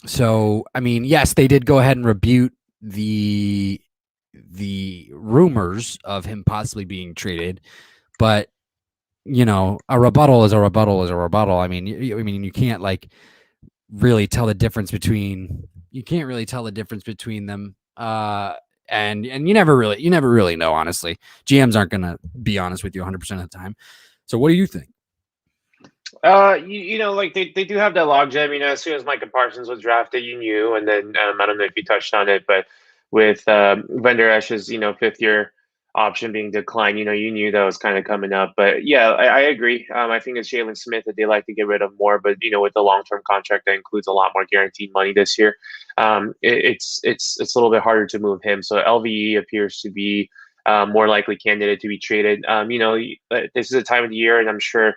So I mean, yes, they did go ahead and rebuke the rumors of him possibly being traded, but you know, a rebuttal is a rebuttal is a rebuttal. I mean, you can't like really tell the difference between them. And you never really know, honestly. GMs aren't going to be honest with you 100% of the time. So what do you think? You know, like they do have that logjam. You know, as soon as Micah Parsons was drafted, you knew, and then I don't know if you touched on it, but with Vander Esch's fifth year option being declined, you knew that was kind of coming up. But yeah, I agree. I think it's Jalen Smith that they like to get rid of more, but with the long term contract that includes a lot more guaranteed money this year, it's a little bit harder to move him. So LVE appears to be more likely candidate to be traded. This is a time of the year, and I'm sure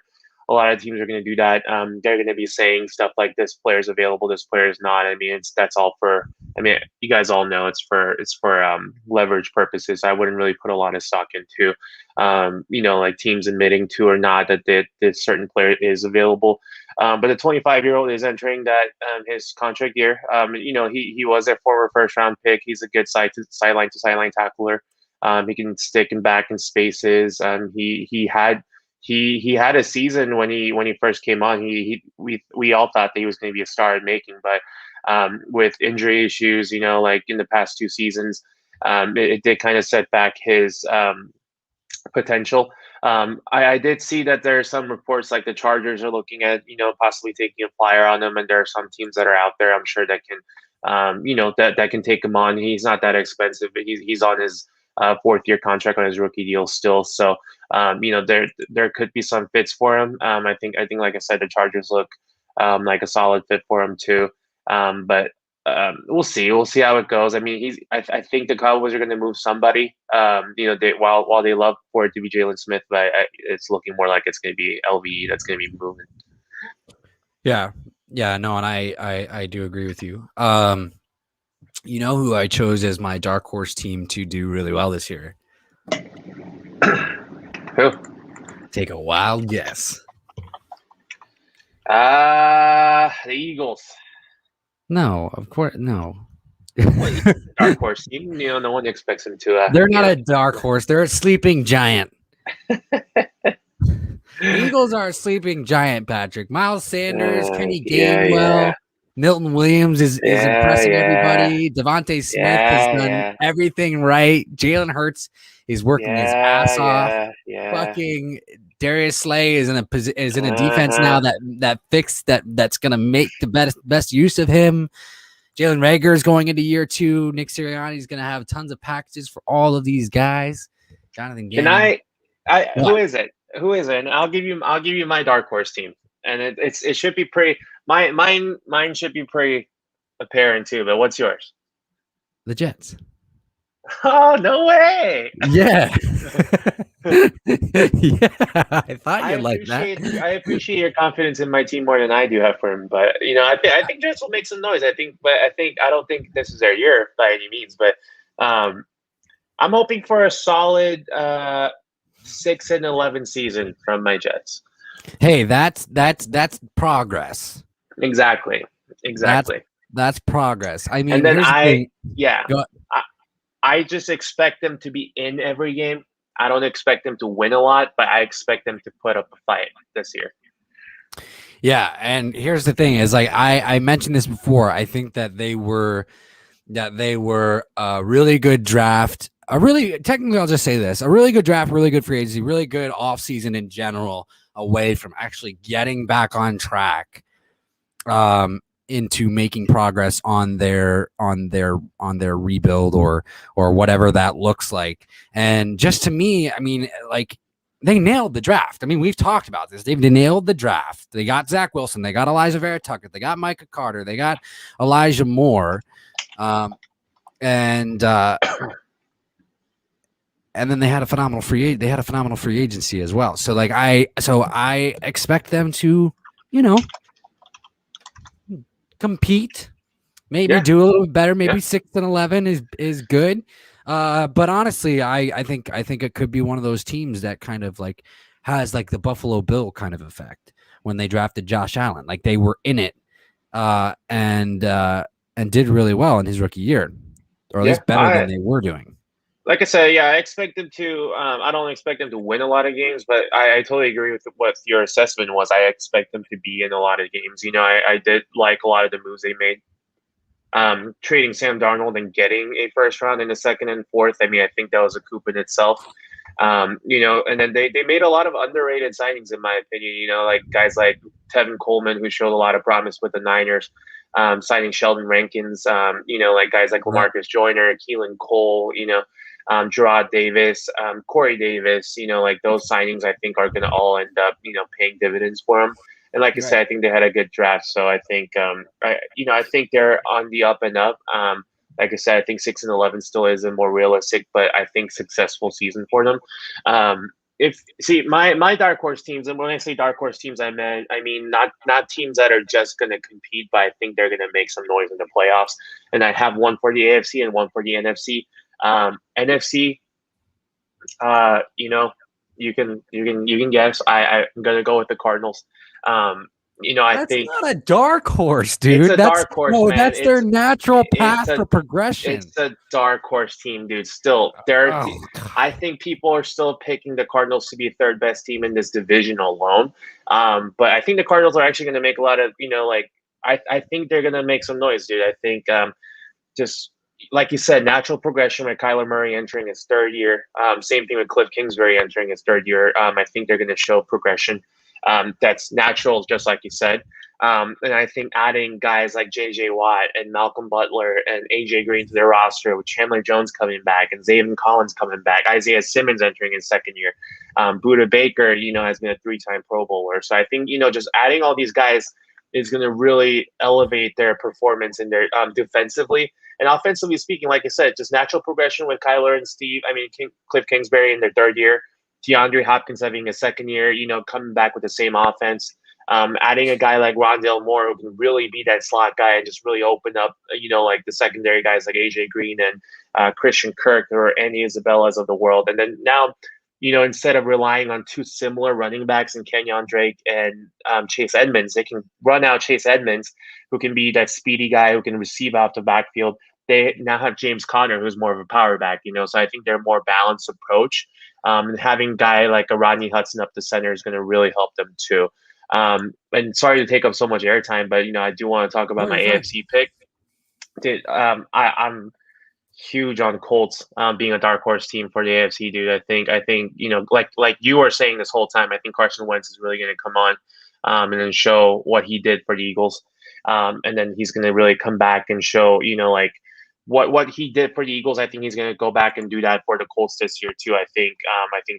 a lot of teams are going to do that. They're going to be saying stuff like this player is available, this player is not. I mean, that's all for. I mean, you guys all know it's for leverage purposes. I wouldn't really put a lot of stock into, like teams admitting to or not that this certain player is available. But the 25-year-old is entering that his contract year. He was a former first round pick. He's a good sideline to sideline tackler. He can stick and back in spaces. He had a season when he first came on. We all thought that he was going to be a star in making, but with injury issues, like in the past 2 seasons, it did kind of set back his potential. I did see that there are some reports like the Chargers are looking at possibly taking a flyer on him, and there are some teams that are out there, I'm sure, that can that can take him on. He's not that expensive, but he's on his fourth year contract on his rookie deal still. So there could be some fits for him. I think like I said, the Chargers look like a solid fit for him too. But we'll see. We'll see how it goes. I mean, I think the Cowboys are going to move somebody. While they love for it to be Jalen Smith, but it's looking more like it's going to be LVE that's going to be moving. Yeah, no, and I do agree with you. You know who I chose as my dark horse team to do really well this year? Who? Take a wild guess. The Eagles. No, of course, no. Dark horse team. No one expects them to. They're not a dark horse. They're a sleeping giant. Eagles are a sleeping giant, Patrick. Miles Sanders, Kenny Gainwell, Milton Williams is impressing everybody. Devontae Smith has done everything right. Jalen Hurts is working his ass off. Fucking Darius Slay is in a defense now that's gonna make the best use of him. Jalen Reagor is going into year 2. Nick Sirianni is gonna have tons of packages for all of these guys. Jonathan Gannon. Who is it? Who is it? And I'll give you my dark horse team, and it should be pretty. Mine should be pretty apparent too. But what's yours? The Jets. Oh, no way. Yeah. Yeah, I thought you'd like that. I appreciate your confidence in my team more than I do have for him. But I think Jets will make some noise. I don't think this is their year by any means. But um, I'm hoping for a solid 6-11 season from my Jets. Hey, that's progress. Exactly, That's exactly. that's progress. I And mean, then here's the thing. yeah, Go, I, I just expect them to be in every game. I don't expect them to win a lot, but I expect them to put up a fight this year. yeah, and here's the thing: is like I mentioned this before. I think that they were a really good draft. A really technically, I'll just say this: a really good draft, really good free agency, really good offseason in general, away from actually getting back on track. Into making progress on their rebuild or whatever that looks like. And just to me, I mean, like they nailed the draft. I mean, we've talked about this. They've nailed the draft. They got Zach Wilson. They got Elijah Vera Tucker. They got Micah Carter. They got Elijah Moore. And and then they had a phenomenal free agency as well. So I expect them to, you know, compete. Maybe Yeah, do a little better. yeah, Maybe 6-11 is good. But honestly, I think it could be one of those teams that kind of like has like the Buffalo Bill kind of effect when they drafted Josh Allen. Like they were in it, and did really well in his rookie year, or at yeah. least better than they were doing. Like I said, yeah, I expect them to. I don't expect them to win a lot of games, but I totally agree with what your assessment was. I expect them to be in a lot of games. I did like a lot of the moves they made. Trading Sam Darnold and getting a first round in the second and fourth. I mean, I think that was a coup in itself. And then they made a lot of underrated signings, in my opinion. Like guys like Tevin Coleman, who showed a lot of promise with the Niners, signing Sheldon Rankins. Like guys like Yeah. Lamarcus Joyner, Keelan Cole. Gerard Davis, Corey Davis. Like those signings, I think are going to all end up paying dividends for them. And like I Right. said, I think they had a good draft. So I think I think they're on the up and up. Like I said, I think 6-11 still is a more realistic, but I think successful season for them. If see my dark horse teams, and when I say dark horse teams, I mean not teams that are just going to compete, but I think they're going to make some noise in the playoffs. And I have one for the AFC and one for the NFC. NFC, you know, you can guess. I'm going to go with the Cardinals. Um, I That's think not a dark horse, it's dude. a That's dark horse, no, man. that's their natural It's path a for progression. it's a dark horse team, dude. Still, they're. Oh, I think people are still picking the Cardinals to be third best team in this division alone. But I think the Cardinals are actually going to make a lot of, like I think they're going to make some noise, dude. I think just like you said, natural progression with Kyler Murray entering his third year. Same thing with Cliff Kingsbury entering his third year. I think they're going to show progression that's natural, just like you said. And I think adding guys like J.J. Watt and Malcolm Butler and A.J. Green to their roster, with Chandler Jones coming back and Zayvon Collins coming back, Isaiah Simmons entering his second year, Buda Baker, has been a three-time Pro Bowler. So I think, just adding all these guys is going to really elevate their performance in their defensively. And offensively speaking, like I said, just natural progression with Kyler and Steve. I mean, Cliff Kingsbury in their third year, DeAndre Hopkins having a second year, coming back with the same offense. Adding a guy like Rondale Moore who can really be that slot guy and just really open up, like the secondary guys like AJ Green and Christian Kirk or Andy Isabellas of the world. And then now, instead of relying on two similar running backs in Kenyon Drake and Chase Edmonds, they can run out Chase Edmonds, who can be that speedy guy who can receive out the backfield. They now have James Conner, who's more of a power back, so I think they're a more balanced approach. And having a guy like a Rodney Hudson up the center is going to really help them too. And sorry to take up so much airtime, but I do want to talk no, about my you're fine. AFC pick. Dude, I'm huge on Colts being a dark horse team for the AFC, dude. I think like you were saying this whole time, I think Carson Wentz is really going to come on and then show what he did for the Eagles, and then he's going to really come back and show like what he did for the Eagles. I think he's going to go back and do that for the Colts this year too. I think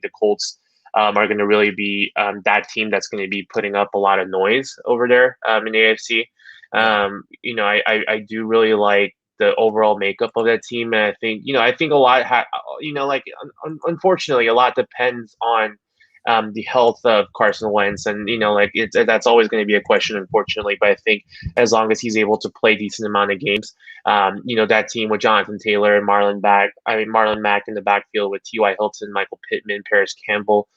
the Colts are going to really be that team that's going to be putting up a lot of noise over there in the AFC. Yeah. I do really like the overall makeup of that team. And I think a lot, unfortunately, a lot depends on the health of Carson Wentz, and that's always going to be a question, unfortunately. But I think as long as he's able to play a decent amount of games, that team with Jonathan Taylor and Marlon Mack in the backfield with T.Y. Hilton, Michael Pittman, Paris Campbell,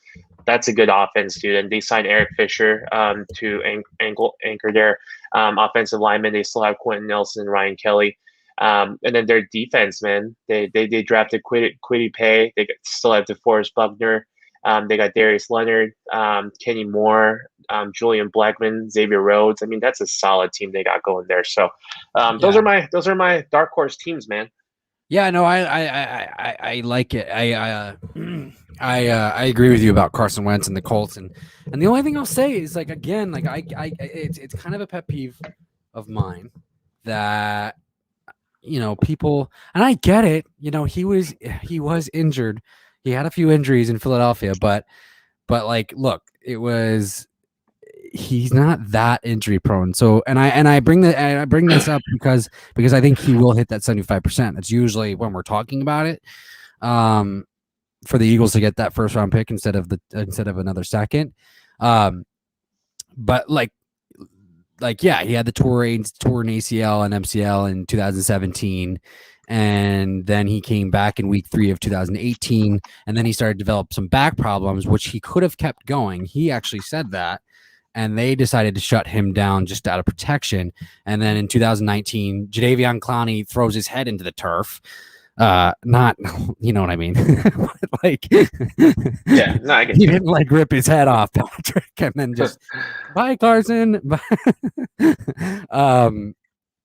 that's a good offense, dude. And they signed Eric Fisher to anchor their offensive lineman. They still have Quentin Nelson and Ryan Kelly. And then their defense, man, they drafted Quiddy Pay. Still have DeForest Buckner. They got Darius Leonard, Kenny Moore, Julian Blackman, Xavier Rhodes. I mean, that's a solid team they got going there. So those are my dark horse teams, man. Yeah, no, I like it. I agree with you about Carson Wentz and the Colts, and the only thing I'll say is like again, like it's kind of a pet peeve of mine that people, and I get it. He was injured. He had a few injuries in Philadelphia, but like, look, he's not that injury prone. So, and I bring this up because I think he will hit that 75%. That's usually when we're talking about it. For the Eagles to get that first round pick instead of another second. But like, yeah, he had the torn ACL and MCL in 2017. And then he came back in week 3 of 2018. And then he started to develop some back problems, which he could have kept going. He actually said that. And they decided to shut him down just out of protection. And then in 2019, Jadeveon Clowney throws his head into the turf. Not, you know what I mean? Like, yeah, no, I get he you. didn't like rip his head off, Patrick, and then just bye, Carson.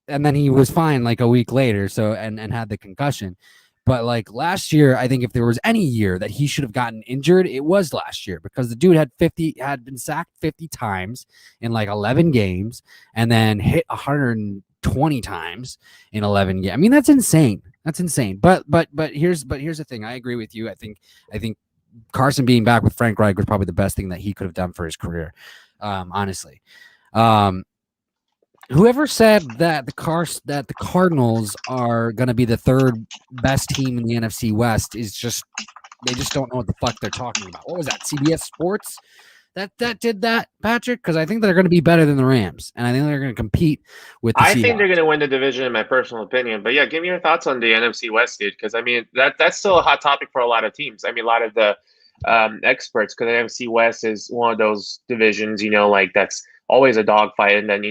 And then he was fine like a week later. So and had the concussion. But like last year, I think if there was any year that he should have gotten injured, it was last year, because the dude had been sacked 50 times in like 11 games, and then hit 120 times in 11 games. I mean, that's insane. That's insane. But here's the thing. I agree with you. I think Carson being back with Frank Reich was probably the best thing that he could have done for his career. Honestly. Whoever said that the Cardinals are going to be the third best team in the NFC West they just don't know what the fuck they're talking about. What was that? CBS Sports that did that, Patrick? Because I think they're going to be better than the Rams, and I think they're going to compete with the Seahawks. I think they're going to win the division, in my personal opinion. But yeah, give me your thoughts on the NFC West, dude. Because I mean, that's still a hot topic for a lot of teams. I mean, a lot of the experts, because the NFC West is one of those divisions, like that's always a dogfight. And then,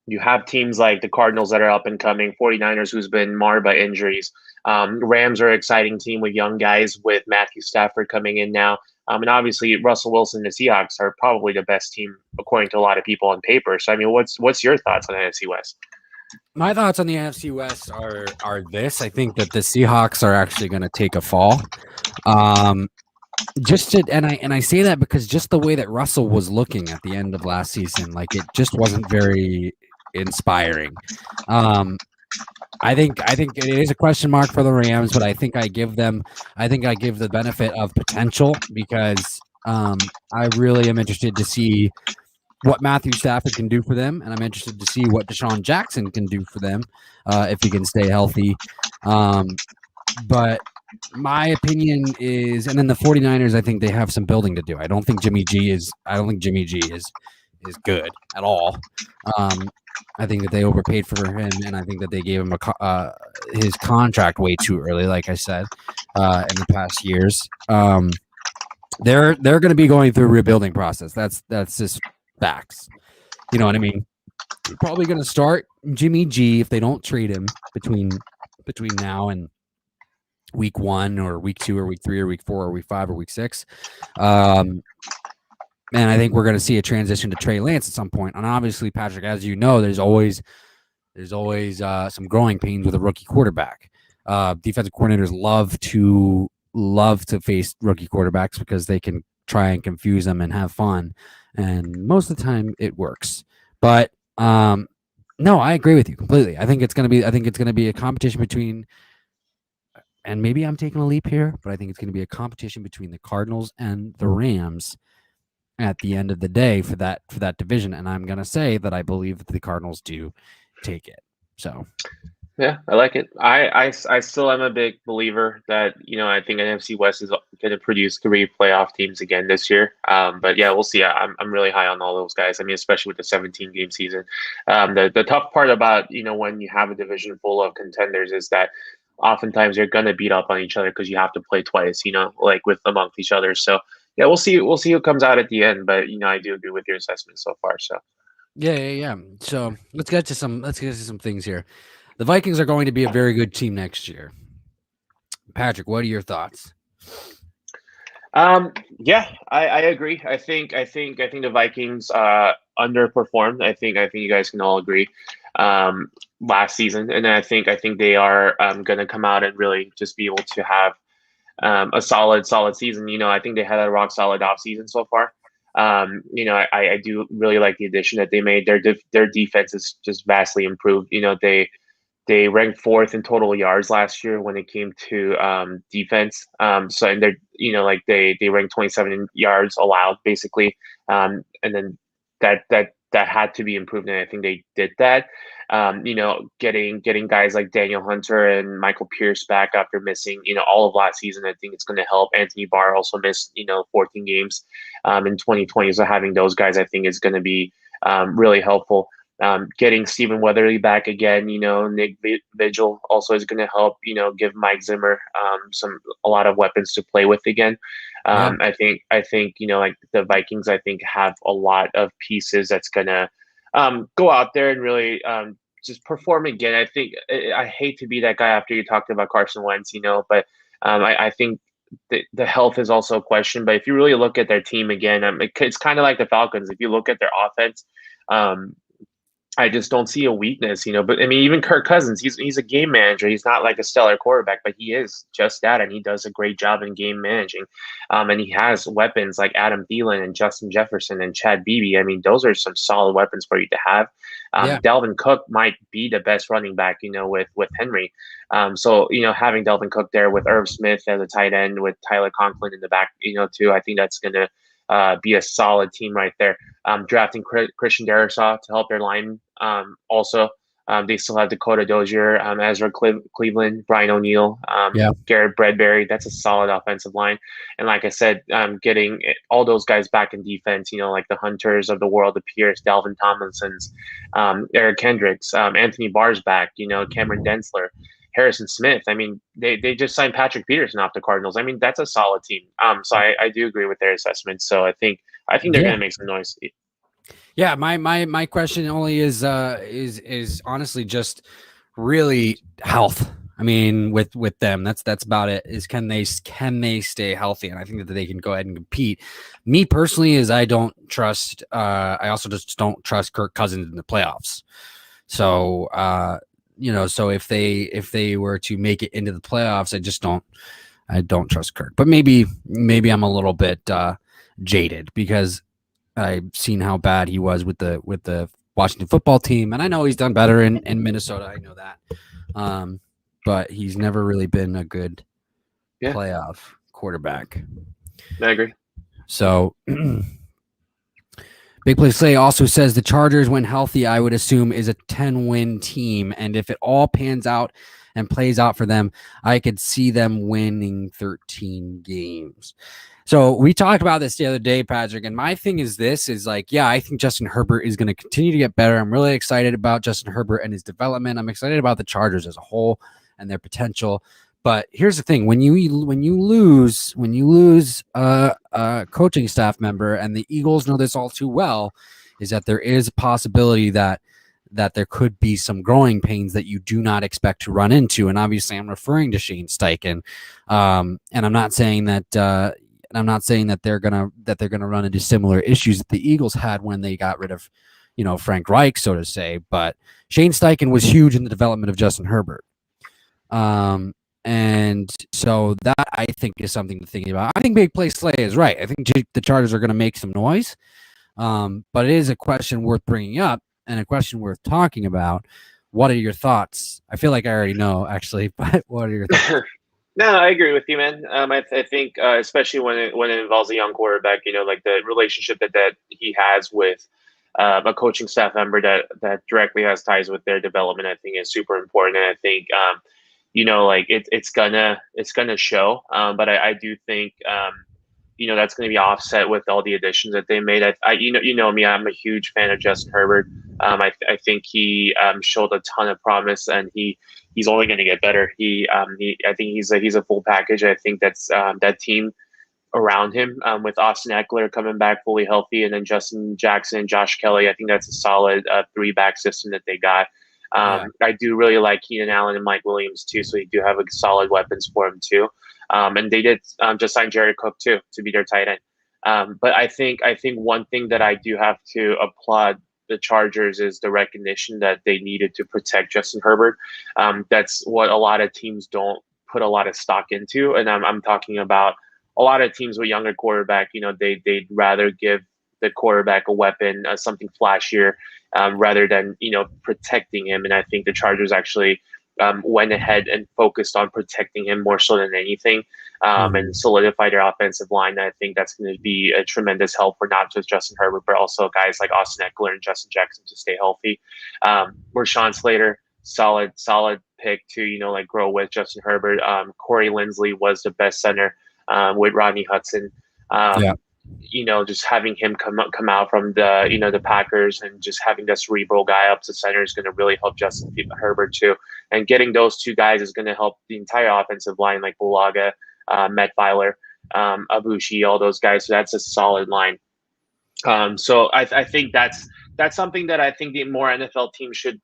you have teams like the Cardinals that are up and coming, 49ers, who's been marred by injuries. Rams are an exciting team with young guys, with Matthew Stafford coming in now. And obviously Russell Wilson and the Seahawks are probably the best team according to a lot of people on paper. So, I mean, what's your thoughts on the NFC West? My thoughts on the NFC West are this. I think that the Seahawks are actually going to take a fall. And I say that because just the way that Russell was looking at the end of last season, like it just wasn't very inspiring. I think it is a question mark for the Rams, but I think I give the benefit of potential, because I really am interested to see what Matthew Stafford can do for them, and I'm interested to see what Deshaun Jackson can do for them if he can stay healthy. But my opinion is, and then the 49ers, I think they have some building to do. I don't think Jimmy G is good at all. I think that they overpaid for him, and I think that they gave him his contract way too early, like I said, in the past years. They're going to be going through a rebuilding process. That's just facts. You know what I mean? They're probably going to start Jimmy G if they don't trade him between now and week 1 or week 2 or week 3 or week 4 or week 5 or week 6. And I think we're going to see a transition to Trey Lance at some point. And obviously, Patrick, as you know, there's always some growing pains with a rookie quarterback. Defensive coordinators love to face rookie quarterbacks because they can try and confuse them and have fun. And most of the time it works. But no, I agree with you completely. I think it's going to be a competition between, and maybe I'm taking a leap here, but I think it's going to be a competition between the Cardinals and the Rams at the end of the day for that division. And I'm going to say that I believe that the Cardinals do take it. So Yeah, I like it. I still am a big believer that, I think NFC West is going to produce three playoff teams again this year. But yeah, we'll see. I'm really high on all those guys. I mean, especially with the 17 game season. The tough part about, when you have a division full of contenders is that oftentimes you're going to beat up on each other because you have to play twice, like with amongst each other. So yeah, we'll see who comes out at the end. But I do agree with your assessment so far. So. Yeah. So let's get to some things here. The Vikings are going to be a very good team next year. Patrick, what are your thoughts? Yeah, I agree. I think the Vikings underperformed. I think you guys can all agree last season, and I think they are going to come out and really just be able to have a solid season. I think they had a rock solid off season so far. I do really like the addition that they made. Their defense is just vastly improved. They ranked fourth in total yards last year when it came to defense. So and they're like they ranked 27 in yards allowed basically, and then that had to be improved, and I think they did that. Getting guys like Daniel Hunter and Michael Pierce back after missing all of last season, I think it's going to help. Anthony Barr also missed 14 games in 2020, so having those guys I think is going to be really helpful. Getting Stephen Weatherly back again, Nick Vigil also is going to help, give Mike Zimmer a lot of weapons to play with again. Yeah. I think like the Vikings, I think have a lot of pieces that's going to go out there and really just perform again. I hate to be that guy after you talked about Carson Wentz, but I think the health is also a question. But if you really look at their team again, it's kind of like the Falcons. If you look at their offense, um, I just don't see a weakness, But I mean, even Kirk Cousins, he's a game manager. He's not like a stellar quarterback, but he is just that, and he does a great job in game managing. And he has weapons like Adam Thielen and Justin Jefferson and Chad Beebe. I mean, those are some solid weapons for you to have. Yeah. Dalvin Cook might be the best running back, with Henry. So having Dalvin Cook there with Irv Smith as a tight end with Tyler Conklin in the back, too, I think that's gonna be a solid team right there. Drafting Christian Darrisaw to help their line. Also, they still have Dakota Dozier, Ezra Cleveland, Brian O'Neill, Yeah. Garrett Bradbury. That's a solid offensive line. And like I said, getting all those guys back in defense, like the Hunters of the world, the Pierce, Dalvin Tomlinsons, Eric Kendricks, Anthony Barr's back, Cameron Densler. Harrison Smith. I mean, they just signed Patrick Peterson off the Cardinals. I mean, that's a solid team. So I do agree with their assessment. So I think they're Yeah. going to make some noise. Yeah, my question only is honestly just really health. I mean, with them, that's about it. Is can they stay healthy? And I think that they can go ahead and compete. Me personally, is I don't trust. I also just don't trust Kirk Cousins in the playoffs. So so if they were to make it into the playoffs, I don't trust Kirk. But maybe I'm a little bit jaded because I've seen how bad he was with the Washington football team, and I know he's done better in Minnesota. I know that, but he's never really been a good playoff quarterback. I agree. So, Big Play Slay also says the Chargers, when healthy, I would assume is a 10-win team, and if it all pans out and plays out for them, I could see them winning 13 games. So we talked about this the other day, Patrick, and my thing is I think Justin Herbert is going to continue to get better. I'm really excited about Justin Herbert and his development. I'm excited about the Chargers as a whole and their potential. But here's the thing: when you lose a coaching staff member, and the Eagles know this all too well, is that there is a possibility that there could be some growing pains that you do not expect to run into. And obviously, I'm referring to Shane Steichen, and I'm not saying that. And I'm not saying that they're gonna run into similar issues that the Eagles had when they got rid of, Frank Reich, so to say. But Shane Steichen was huge in the development of Justin Herbert, and so that I think is something to think about. I think Big Play Slay is right. I think the Chargers are going to make some noise, but it is a question worth bringing up and a question worth talking about. What are your thoughts? I feel like I already know, actually, but what are your thoughts? No, I agree with you, man. I think especially when it involves a young quarterback, like the relationship that he has with a coaching staff member that directly has ties with their development, I think is super important. And I think like it's gonna show. But I do think that's going to be offset with all the additions that they made. You know me, I'm a huge fan of Justin Herbert. I think he showed a ton of promise, and he's only going to get better. I think he's a full package. I think that team around him with Austin Eckler coming back fully healthy, and then Justin Jackson, Josh Kelly. I think that's a solid three-back system that they got. Yeah. I do really like Keenan Allen and Mike Williams too, so you do have a solid weapons for him too. And they did just sign Jared Cook too to be their tight end. But I think one thing that I do have to applaud the Chargers is the recognition that they needed to protect Justin Herbert. That's what a lot of teams don't put a lot of stock into, and I'm talking about a lot of teams with younger quarterback. They'd rather give the quarterback a weapon, something flashier, rather than protecting him. And I think the Chargers actually went ahead and focused on protecting him more so than anything, and solidified their offensive line. I think that's going to be a tremendous help for not just Justin Herbert, but also guys like Austin Eckler and Justin Jackson to stay healthy. Rashawn Slater, solid pick to grow with Justin Herbert. Corey Linsley was the best center with Rodney Hudson. Yeah. Just having him come out from the Packers, and just having that cerebral guy up to center is going to really help Justin Herbert too. And getting those two guys is going to help the entire offensive line, like Bulaga, Metfiler, Abushi, all those guys. So that's a solid line. So I think that's something that I think the more NFL teams should,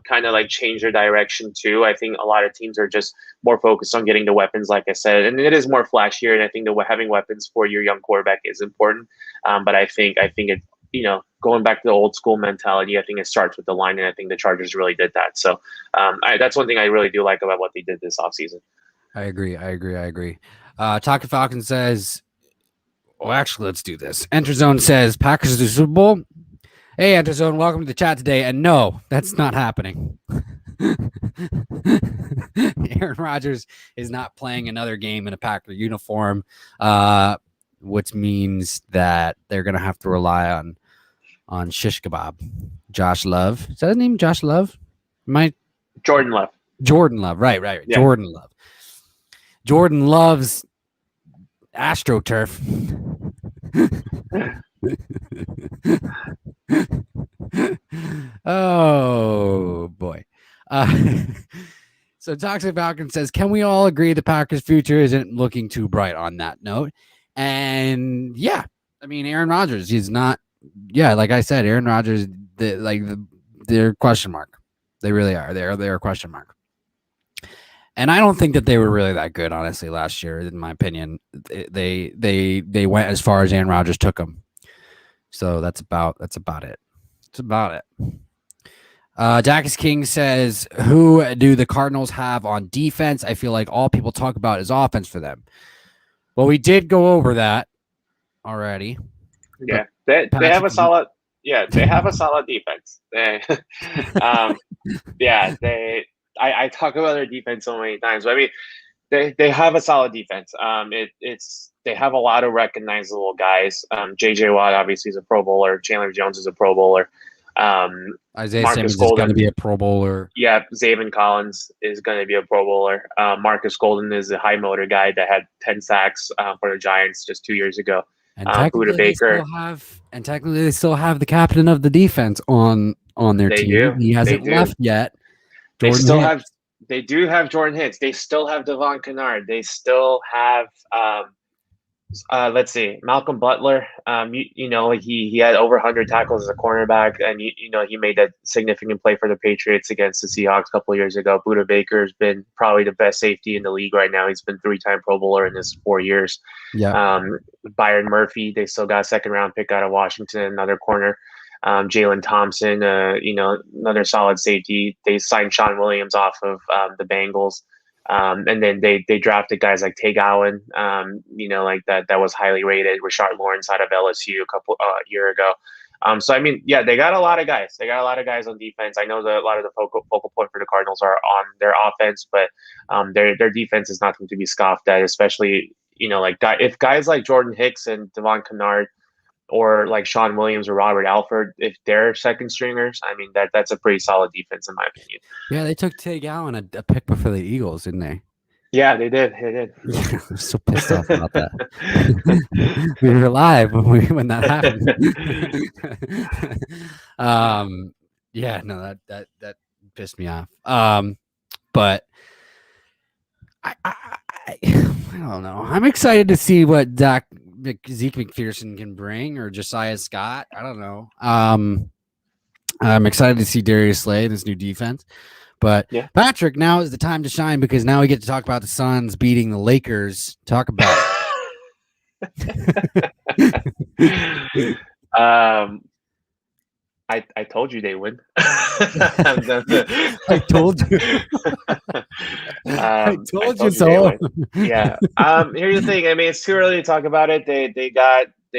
kind of like change their direction too. I think a lot of teams are just more focused on getting the weapons, like I said, and it is more flashier. And I think that having weapons for your young quarterback is important. But I think it, going back to the old school mentality, I think it starts with the line, and I think the Chargers really did that. So that's one thing I really do like about what they did this offseason. I agree. Talkin Falcon says, well, actually, let's do this. Enterzone says Packers to the Super Bowl. Hey, Enterzone, welcome to the chat today. And no, that's not happening. Aaron Rodgers is not playing another game in a Packer uniform, which means that they're going to have to rely on shish kebab. Josh Love. Is that his name? Josh Love? Jordan Love. Jordan Love. Right. Yeah. Jordan Love. Jordan loves AstroTurf. Oh boy. So Toxic Falcon says, can we all agree the Packers' future isn't looking too bright on that note? And yeah, I mean, Aaron Rodgers, he's not. Yeah, like I said, Aaron Rodgers, they're question mark. They really are. They're a question mark. And I don't think that they were really that good, honestly, last year, in my opinion. They went as far as Aaron Rodgers took them. So that's about it. It's about it. Dacus King says, who do the Cardinals have on defense? I feel like all people talk about is offense for them. Well, we did go over that already. Yeah, they have a solid. Yeah, they have a solid defense. I talk about their defense so many times, but I mean, they have a solid defense. They have a lot of recognizable guys. J.J. Watt obviously is a Pro Bowler. Chandler Jones is a Pro Bowler. Isaiah Simmons is going to be a Pro Bowler. Yeah, Zaven Collins is going to be a Pro Bowler. Marcus Golden is a high motor guy that had 10 sacks for the Giants just 2 years ago. And technically, they still have the captain of the defense on their team. He hasn't left yet. They do have Jordan Hicks. They still have Devon Kennard. They still have let's see, Malcolm Butler. He had over 100 tackles as a cornerback, and he made that significant play for the Patriots against the Seahawks a couple of years ago. Buda Baker's been probably the best safety in the league right now. He's been 3-time Pro Bowler in his 4 years. Yeah. Byron Murphy, they still got a second-round pick out of Washington, another corner. Jalen Thompson, another solid safety. They signed Sean Williams off of the Bengals. And then they drafted guys like Tay Gowan, like that was highly rated. Rashard Lawrence out of LSU a year ago. So I mean, yeah, they got a lot of guys. They got a lot of guys on defense. I know that a lot of the focal point for the Cardinals are on their offense, but their defense is nothing to be scoffed at. Especially if guys like Jordan Hicks and Devon Kennard or like Sean Williams or Robert Alford, if they're second stringers, I mean that's a pretty solid defense in my opinion. Yeah, they took Tay Gowan a pick before the Eagles, didn't they? Yeah, they did. They did. Yeah, I'm so pissed off about that. We were live when that happened. Yeah, no, that pissed me off. But I don't know. I'm excited to see what Zeke McPherson can bring, or Josiah Scott. I don't know. I'm excited to see Darius Slay, this new defense. But Yeah. Patrick, now is the time to shine, because now we get to talk about the Suns beating the Lakers. Talk about it. I told you they would. I told you. I told you so. Yeah. Here's the thing. I mean, it's too early to talk about it. They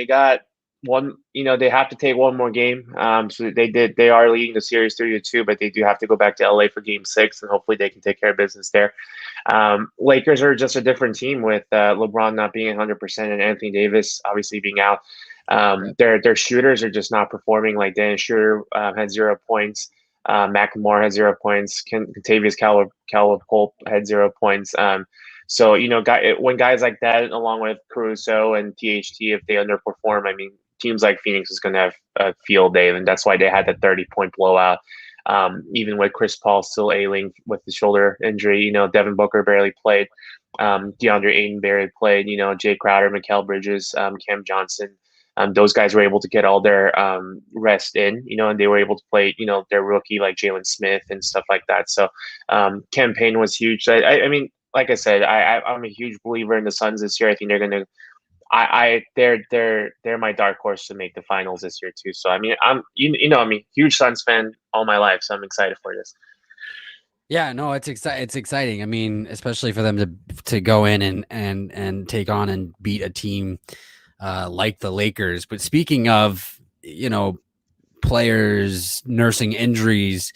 got one. You know, they have to take one more game. So they did. They are leading the series 3-2, but they do have to go back to LA for Game 6, and hopefully they can take care of business there. Lakers are just a different team with LeBron not being 100% and Anthony Davis obviously being out. Their shooters are just not performing. Like Dennis Schroeder had 0 points. McLemore had 0 points. Contavious Caldwell-Pope had 0 points. So when guys like that, along with Caruso and THT, if they underperform, I mean, teams like Phoenix is going to have a field day, and that's why they had that 30-point blowout. Even with Chris Paul still ailing with the shoulder injury, Devin Booker barely played. DeAndre Ayton barely played. Jay Crowder, Mikal Bridges, Cam Johnson. Those guys were able to get all their rest in, and they were able to play, their rookie like Jalen Smith and stuff like that. So campaign was huge. I mean, like I said, I'm a huge believer in the Suns this year. I think they're going to. They're my dark horse to make the finals this year too. So I mean, I'm a huge Suns fan all my life, so I'm excited for this. Yeah, no, it's exciting. I mean, especially for them to go in and take on and beat a team like the Lakers. But speaking of, players nursing injuries,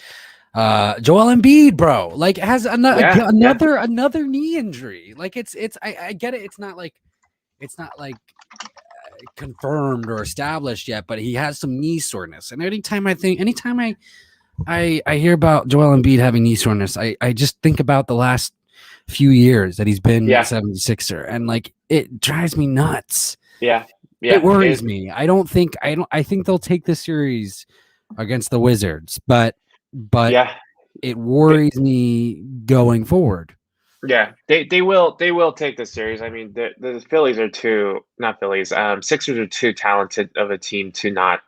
Joel Embiid, bro, like has another knee injury. Like I get it. It's not like confirmed or established yet, but he has some knee soreness. And anytime I hear about Joel Embiid having knee soreness, I just think about the last few years that he's been 76er, and like it drives me nuts. Yeah. It worries me. I think they'll take this series against the Wizards, but it worries me going forward. Yeah, they will take the series. I mean, the Phillies are not Phillies. Sixers are too talented of a team to not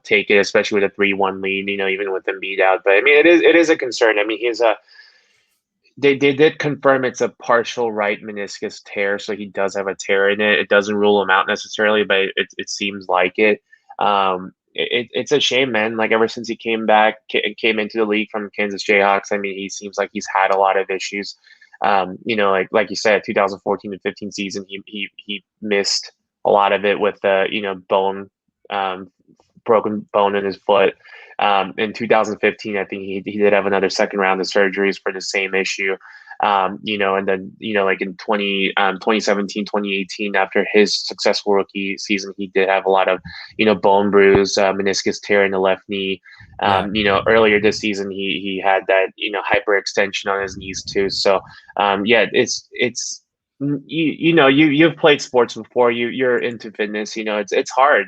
take it, especially with a 3-1 lead. Even with Embiid out. But I mean, it is a concern. I mean, they did confirm it's a partial right meniscus tear, so he does have a tear in it. It doesn't rule him out necessarily, but it seems like it. It's a shame, man. Like ever since he came into the league from Kansas Jayhawks, I mean, he seems like he's had a lot of issues. Like you said, 2014 and 15 season, he missed a lot of it with bone, broken bone in his foot. In 2015, I think he did have another second round of surgeries for the same issue. And then, like in 2017, 2018, after his successful rookie season, he did have a lot of, bone bruise, meniscus tear in the left knee. Earlier this season, he had that, hyperextension on his knees too. So, it's you've played sports before. You're into fitness. It's hard.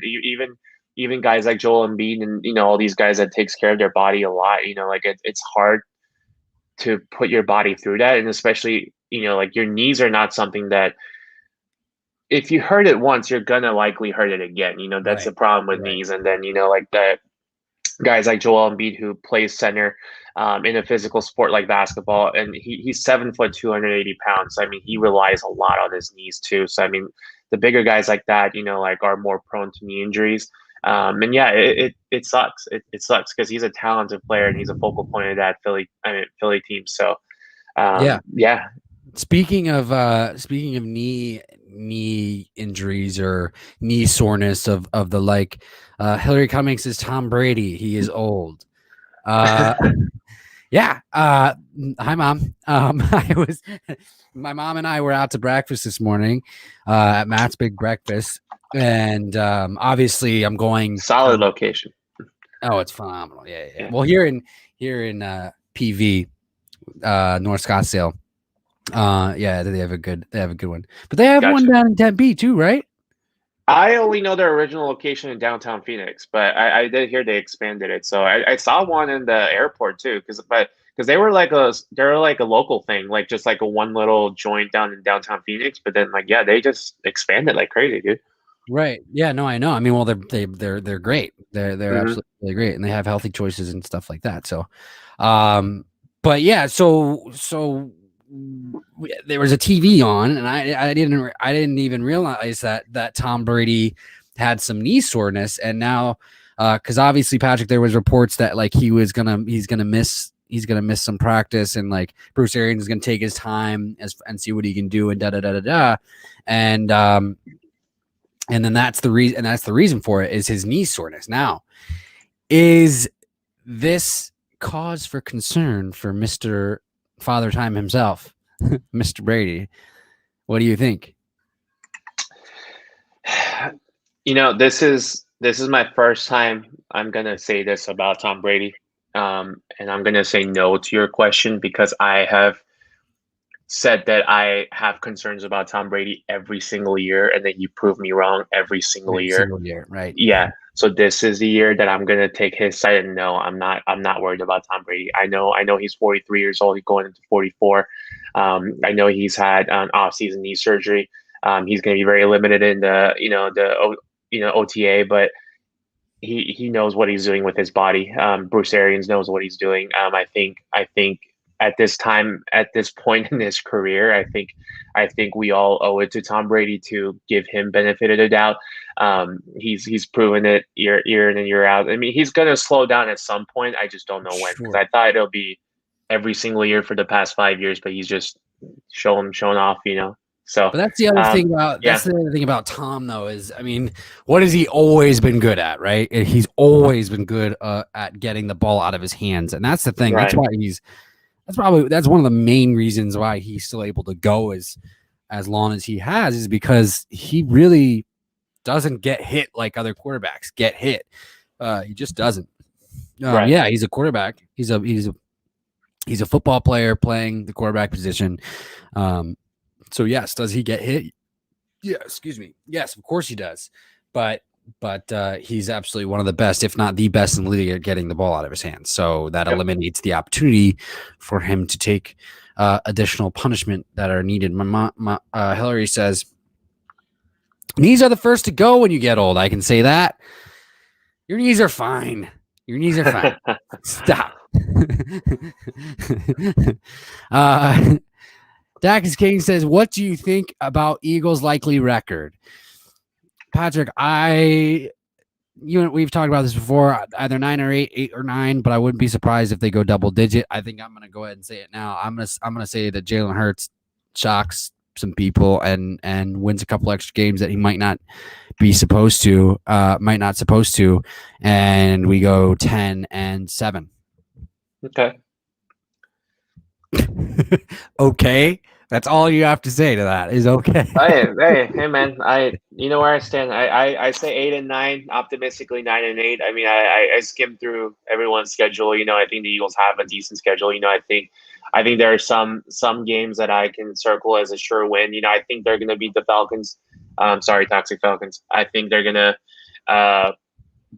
Even guys like Joel Embiid and all these guys that takes care of their body a lot. Like it's hard to put your body through that, and especially like your knees are not something that if you hurt it once, you're gonna likely hurt it again. That's the problem with knees. And then like the guys like Joel Embiid who plays center in a physical sport like basketball, and he's 7 foot 280 pounds. So, I mean, he relies a lot on his knees too. So I mean, the bigger guys like that, like are more prone to knee injuries. And yeah, it sucks. It sucks because he's a talented player and he's a focal point of that Philly team. So yeah. Speaking of knee injuries or knee soreness of the like, Hillary Cummings is Tom Brady. He is old. Yeah. Hi, Mom. My mom and I were out to breakfast this morning at Matt's Big Breakfast, And obviously, I'm going. Solid location. Oh, it's phenomenal. Yeah, yeah. Yeah. Well, here in PV, North Scottsdale. Yeah, they have a good one, but they have one Gotcha. down in Tempe too, right? I only know their original location in downtown Phoenix, but I did hear they expanded it. So I saw one in the airport too, because they were like a local thing, like just like a one little joint down in downtown Phoenix. But then like yeah, they just expanded like crazy, dude. Right. Yeah. No, I know. I mean, well, they're great. They're Hmm. absolutely really great, and they have healthy choices and stuff like that. So, um, but yeah. There was a TV on, and I didn't even realize that Tom Brady had some knee soreness, and now, because obviously Patrick, there was reports that like he's gonna miss some practice, and like Bruce Arians is gonna take his time and see what he can do, and da da da da da, and then that's the reason for it is his knee soreness. Now, is this cause for concern for Mr. Father Time himself, Mr. Brady? What do you think? This is my first time I'm gonna say this about Tom Brady, and I'm gonna say no to your question because I have said that I have concerns about Tom Brady every single year, and that you prove me wrong every single Every year. single year, right? Yeah. So this is the year that I'm gonna take his side, and no, I'm not. I'm not worried about Tom Brady. I know he's 43 years old. He's going into 44. I know he's had an off-season knee surgery. He's going to be very limited in the OTA, but he knows what he's doing with his body. Bruce Arians knows what he's doing. I think at this time, at this point in his career, I think we all owe it to Tom Brady to give him benefit of the doubt. He's proven it year in and year out. I mean, he's gonna slow down at some point. I just don't know when, because Sure. I thought it'll be every single year for the past 5 years, but he's just showing off. So But that's the other um, thing about yeah, that's the other thing about Tom though is I mean, what has he always been good at, right? He's always been good at getting the ball out of his hands, and that's the thing. That's right, why that's one of the main reasons why he's still able to go as long as he has is because he really doesn't get hit like other quarterbacks get hit. He just doesn't. right. Yeah, he's a quarterback. He's a football player playing the quarterback position. Um, so yes, does he get hit? Yeah, excuse me. Yes, of course he does. But he's absolutely one of the best, if not the best in the league at getting the ball out of his hands. So that Yep. eliminates the opportunity for him to take additional punishment that are needed. Hillary says, knees are the first to go when you get old. I can say that. Your knees are fine. Your knees are fine. Stop. uh, Dacus King says, what do you think about Eagles' likely record? Patrick, we've talked about this before, either 9 or 8, 8 or 9, but I wouldn't be surprised if they go double digit. I think I'm gonna go ahead and say it now. I'm gonna say that Jalen Hurts shocks some people and wins a couple extra games that he might not supposed to, and we go 10-7. Okay. Okay, that's all you have to say to that is okay. Hey, man. You know where I stand. I say 8-9, optimistically 9-8. I mean, I skimmed through everyone's schedule. I think the Eagles have a decent schedule. I think there are some games that I can circle as a sure win. I think they're gonna beat the Falcons. Sorry, Toxic Falcons. I think they're gonna uh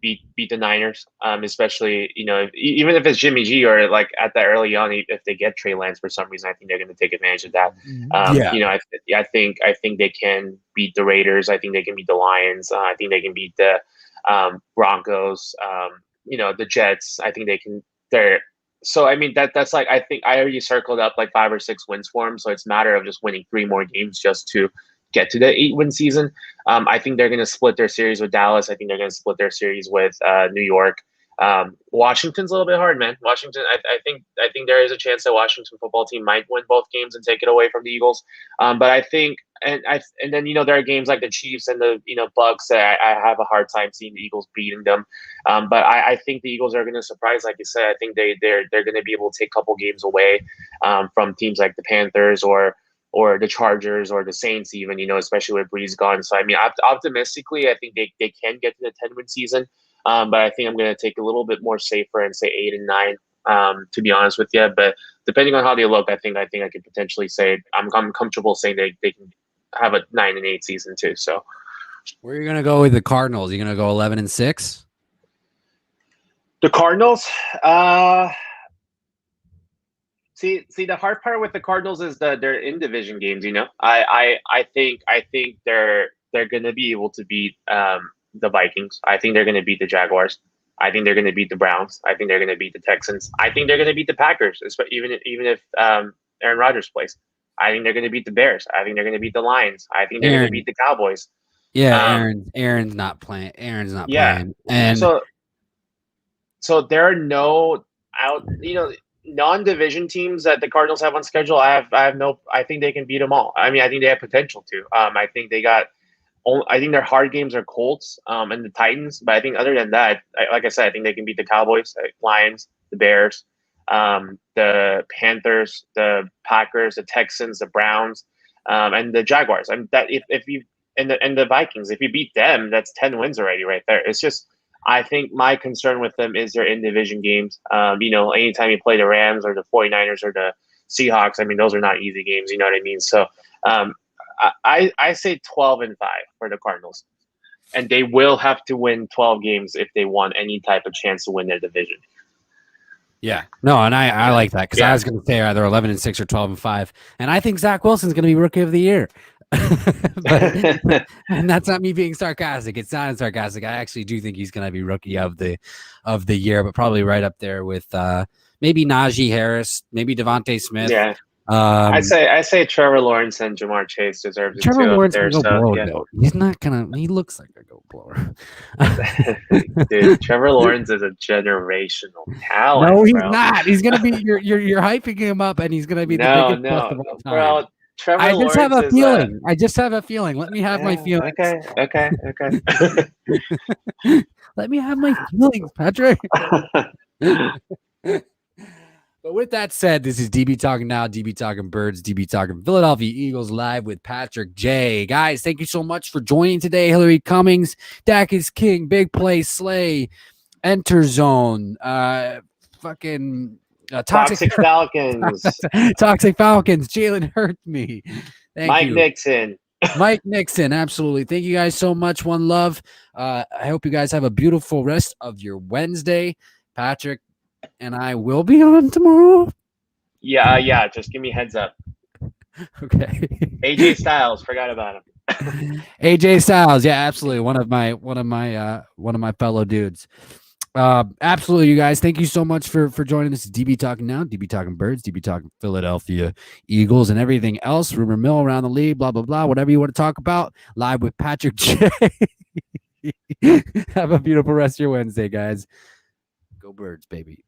beat the Niners, especially even if it's Jimmy G or like at the early on, if they get Trey Lance for some reason, I think they're going to take advantage of that. Yeah, I think they can beat the Raiders. I think they can beat the Lions. I think they can beat the Broncos. The Jets. I think they can. They're so I mean that's like I think I already circled up like 5 or 6 wins for them. So it's a matter of just winning 3 more games just to get to the 8-win season. I think they're going to split their series with Dallas. I think they're going to split their series with New York. Washington's a little bit hard, man. Washington, I think there is a chance that Washington football team might win both games and take it away from the Eagles. But I think, and then there are games like the Chiefs and the Bucks that I have a hard time seeing the Eagles beating them. But I think the Eagles are going to surprise, like you said. I think they're going to be able to take a couple games away from teams like the Panthers or or the Chargers or the Saints even, especially with Breeze gone. So I mean, optimistically, I think they can get to the 10-win season. But I think I'm going to take a little bit more safer and say 8 and 9. To be honest with you, but depending on how they look, I think I could potentially say I'm comfortable saying they can have a 9-8 season too. So where are you gonna go with the Cardinals? You're gonna go 11-6? the Cardinals, see, the hard part with the Cardinals is that they're in division games. I think they're gonna be able to beat the Vikings. I think they're gonna beat the Jaguars. I think they're gonna beat the Browns. I think they're gonna beat the Texans. I think they're gonna beat the Packers, even if Aaron Rodgers plays. I think they're gonna beat the Bears. I think they're gonna beat the Lions. I think they're gonna beat the Cowboys. Yeah, Aaron's not playing. Aaron's not playing. And so there are no non-division teams that the Cardinals have on schedule. I think they can beat them all. I mean, I think they have potential to. I think their hard games are Colts and the Titans. But I think other than that, like I said, I think they can beat the Cowboys, the Lions, the Bears, the Panthers, the Packers, the Texans, the Browns, and the Jaguars. I mean, that if you and the Vikings, if you beat them, that's 10 wins already right there. It's just, I think my concern with them is their in-division games. Anytime you play the Rams or the 49ers or the Seahawks, I mean, those are not easy games. You know what I mean? So I say 12-5 for the Cardinals. And they will have to win 12 games if they want any type of chance to win their division. Yeah. No, and I like that because I was going to say either 11-6 or 12-5. And I think Zach Wilson's going to be Rookie of the Year. And that's not me being sarcastic. It's not sarcastic. I actually do think he's going to be Rookie of the Year, but probably right up there with maybe Najee Harris, maybe Devontae Smith. Yeah. I say Trevor Lawrence and Jamar Chase deserves it Trevor too. Lawrence there, can go blow yeah. a goat. He's not gonna. He looks like a goat blower. Dude, Trevor Lawrence is a generational talent. No, he's bro. not. He's gonna be. You're hyping him up, and he's gonna be the biggest bust of all time. Bro, Trevor I just Lawrence have a feeling. I just have a feling. Let me have my feelings. Okay. Let me have my feelings, Patrick. But with that said, this is DB Talking Now, DB Talking Birds, DB Talking Philadelphia Eagles live with Patrick J. Guys, thank you so much for joining today. Hillary Cummings, Dak is King, Big Play, Slay, Enter Zone, Toxic Falcons. Toxic Falcons, Jalen Hurt Me. Mike Nixon. Mike Nixon, absolutely. Thank you guys so much. One love. I hope you guys have a beautiful rest of your Wednesday. Patrick and I will be on tomorrow. Yeah. Just give me a heads up. Okay. AJ Styles, forgot about him. AJ Styles, yeah, absolutely. One of my fellow dudes. Absolutely, you guys. Thank you so much for joining us. DB Talking Now, DB Talking Birds, DB Talking Philadelphia Eagles, and everything else. Rumor mill around the league, blah blah blah. Whatever you want to talk about. Live with Patrick J. Have a beautiful rest of your Wednesday, guys. Go Birds, baby.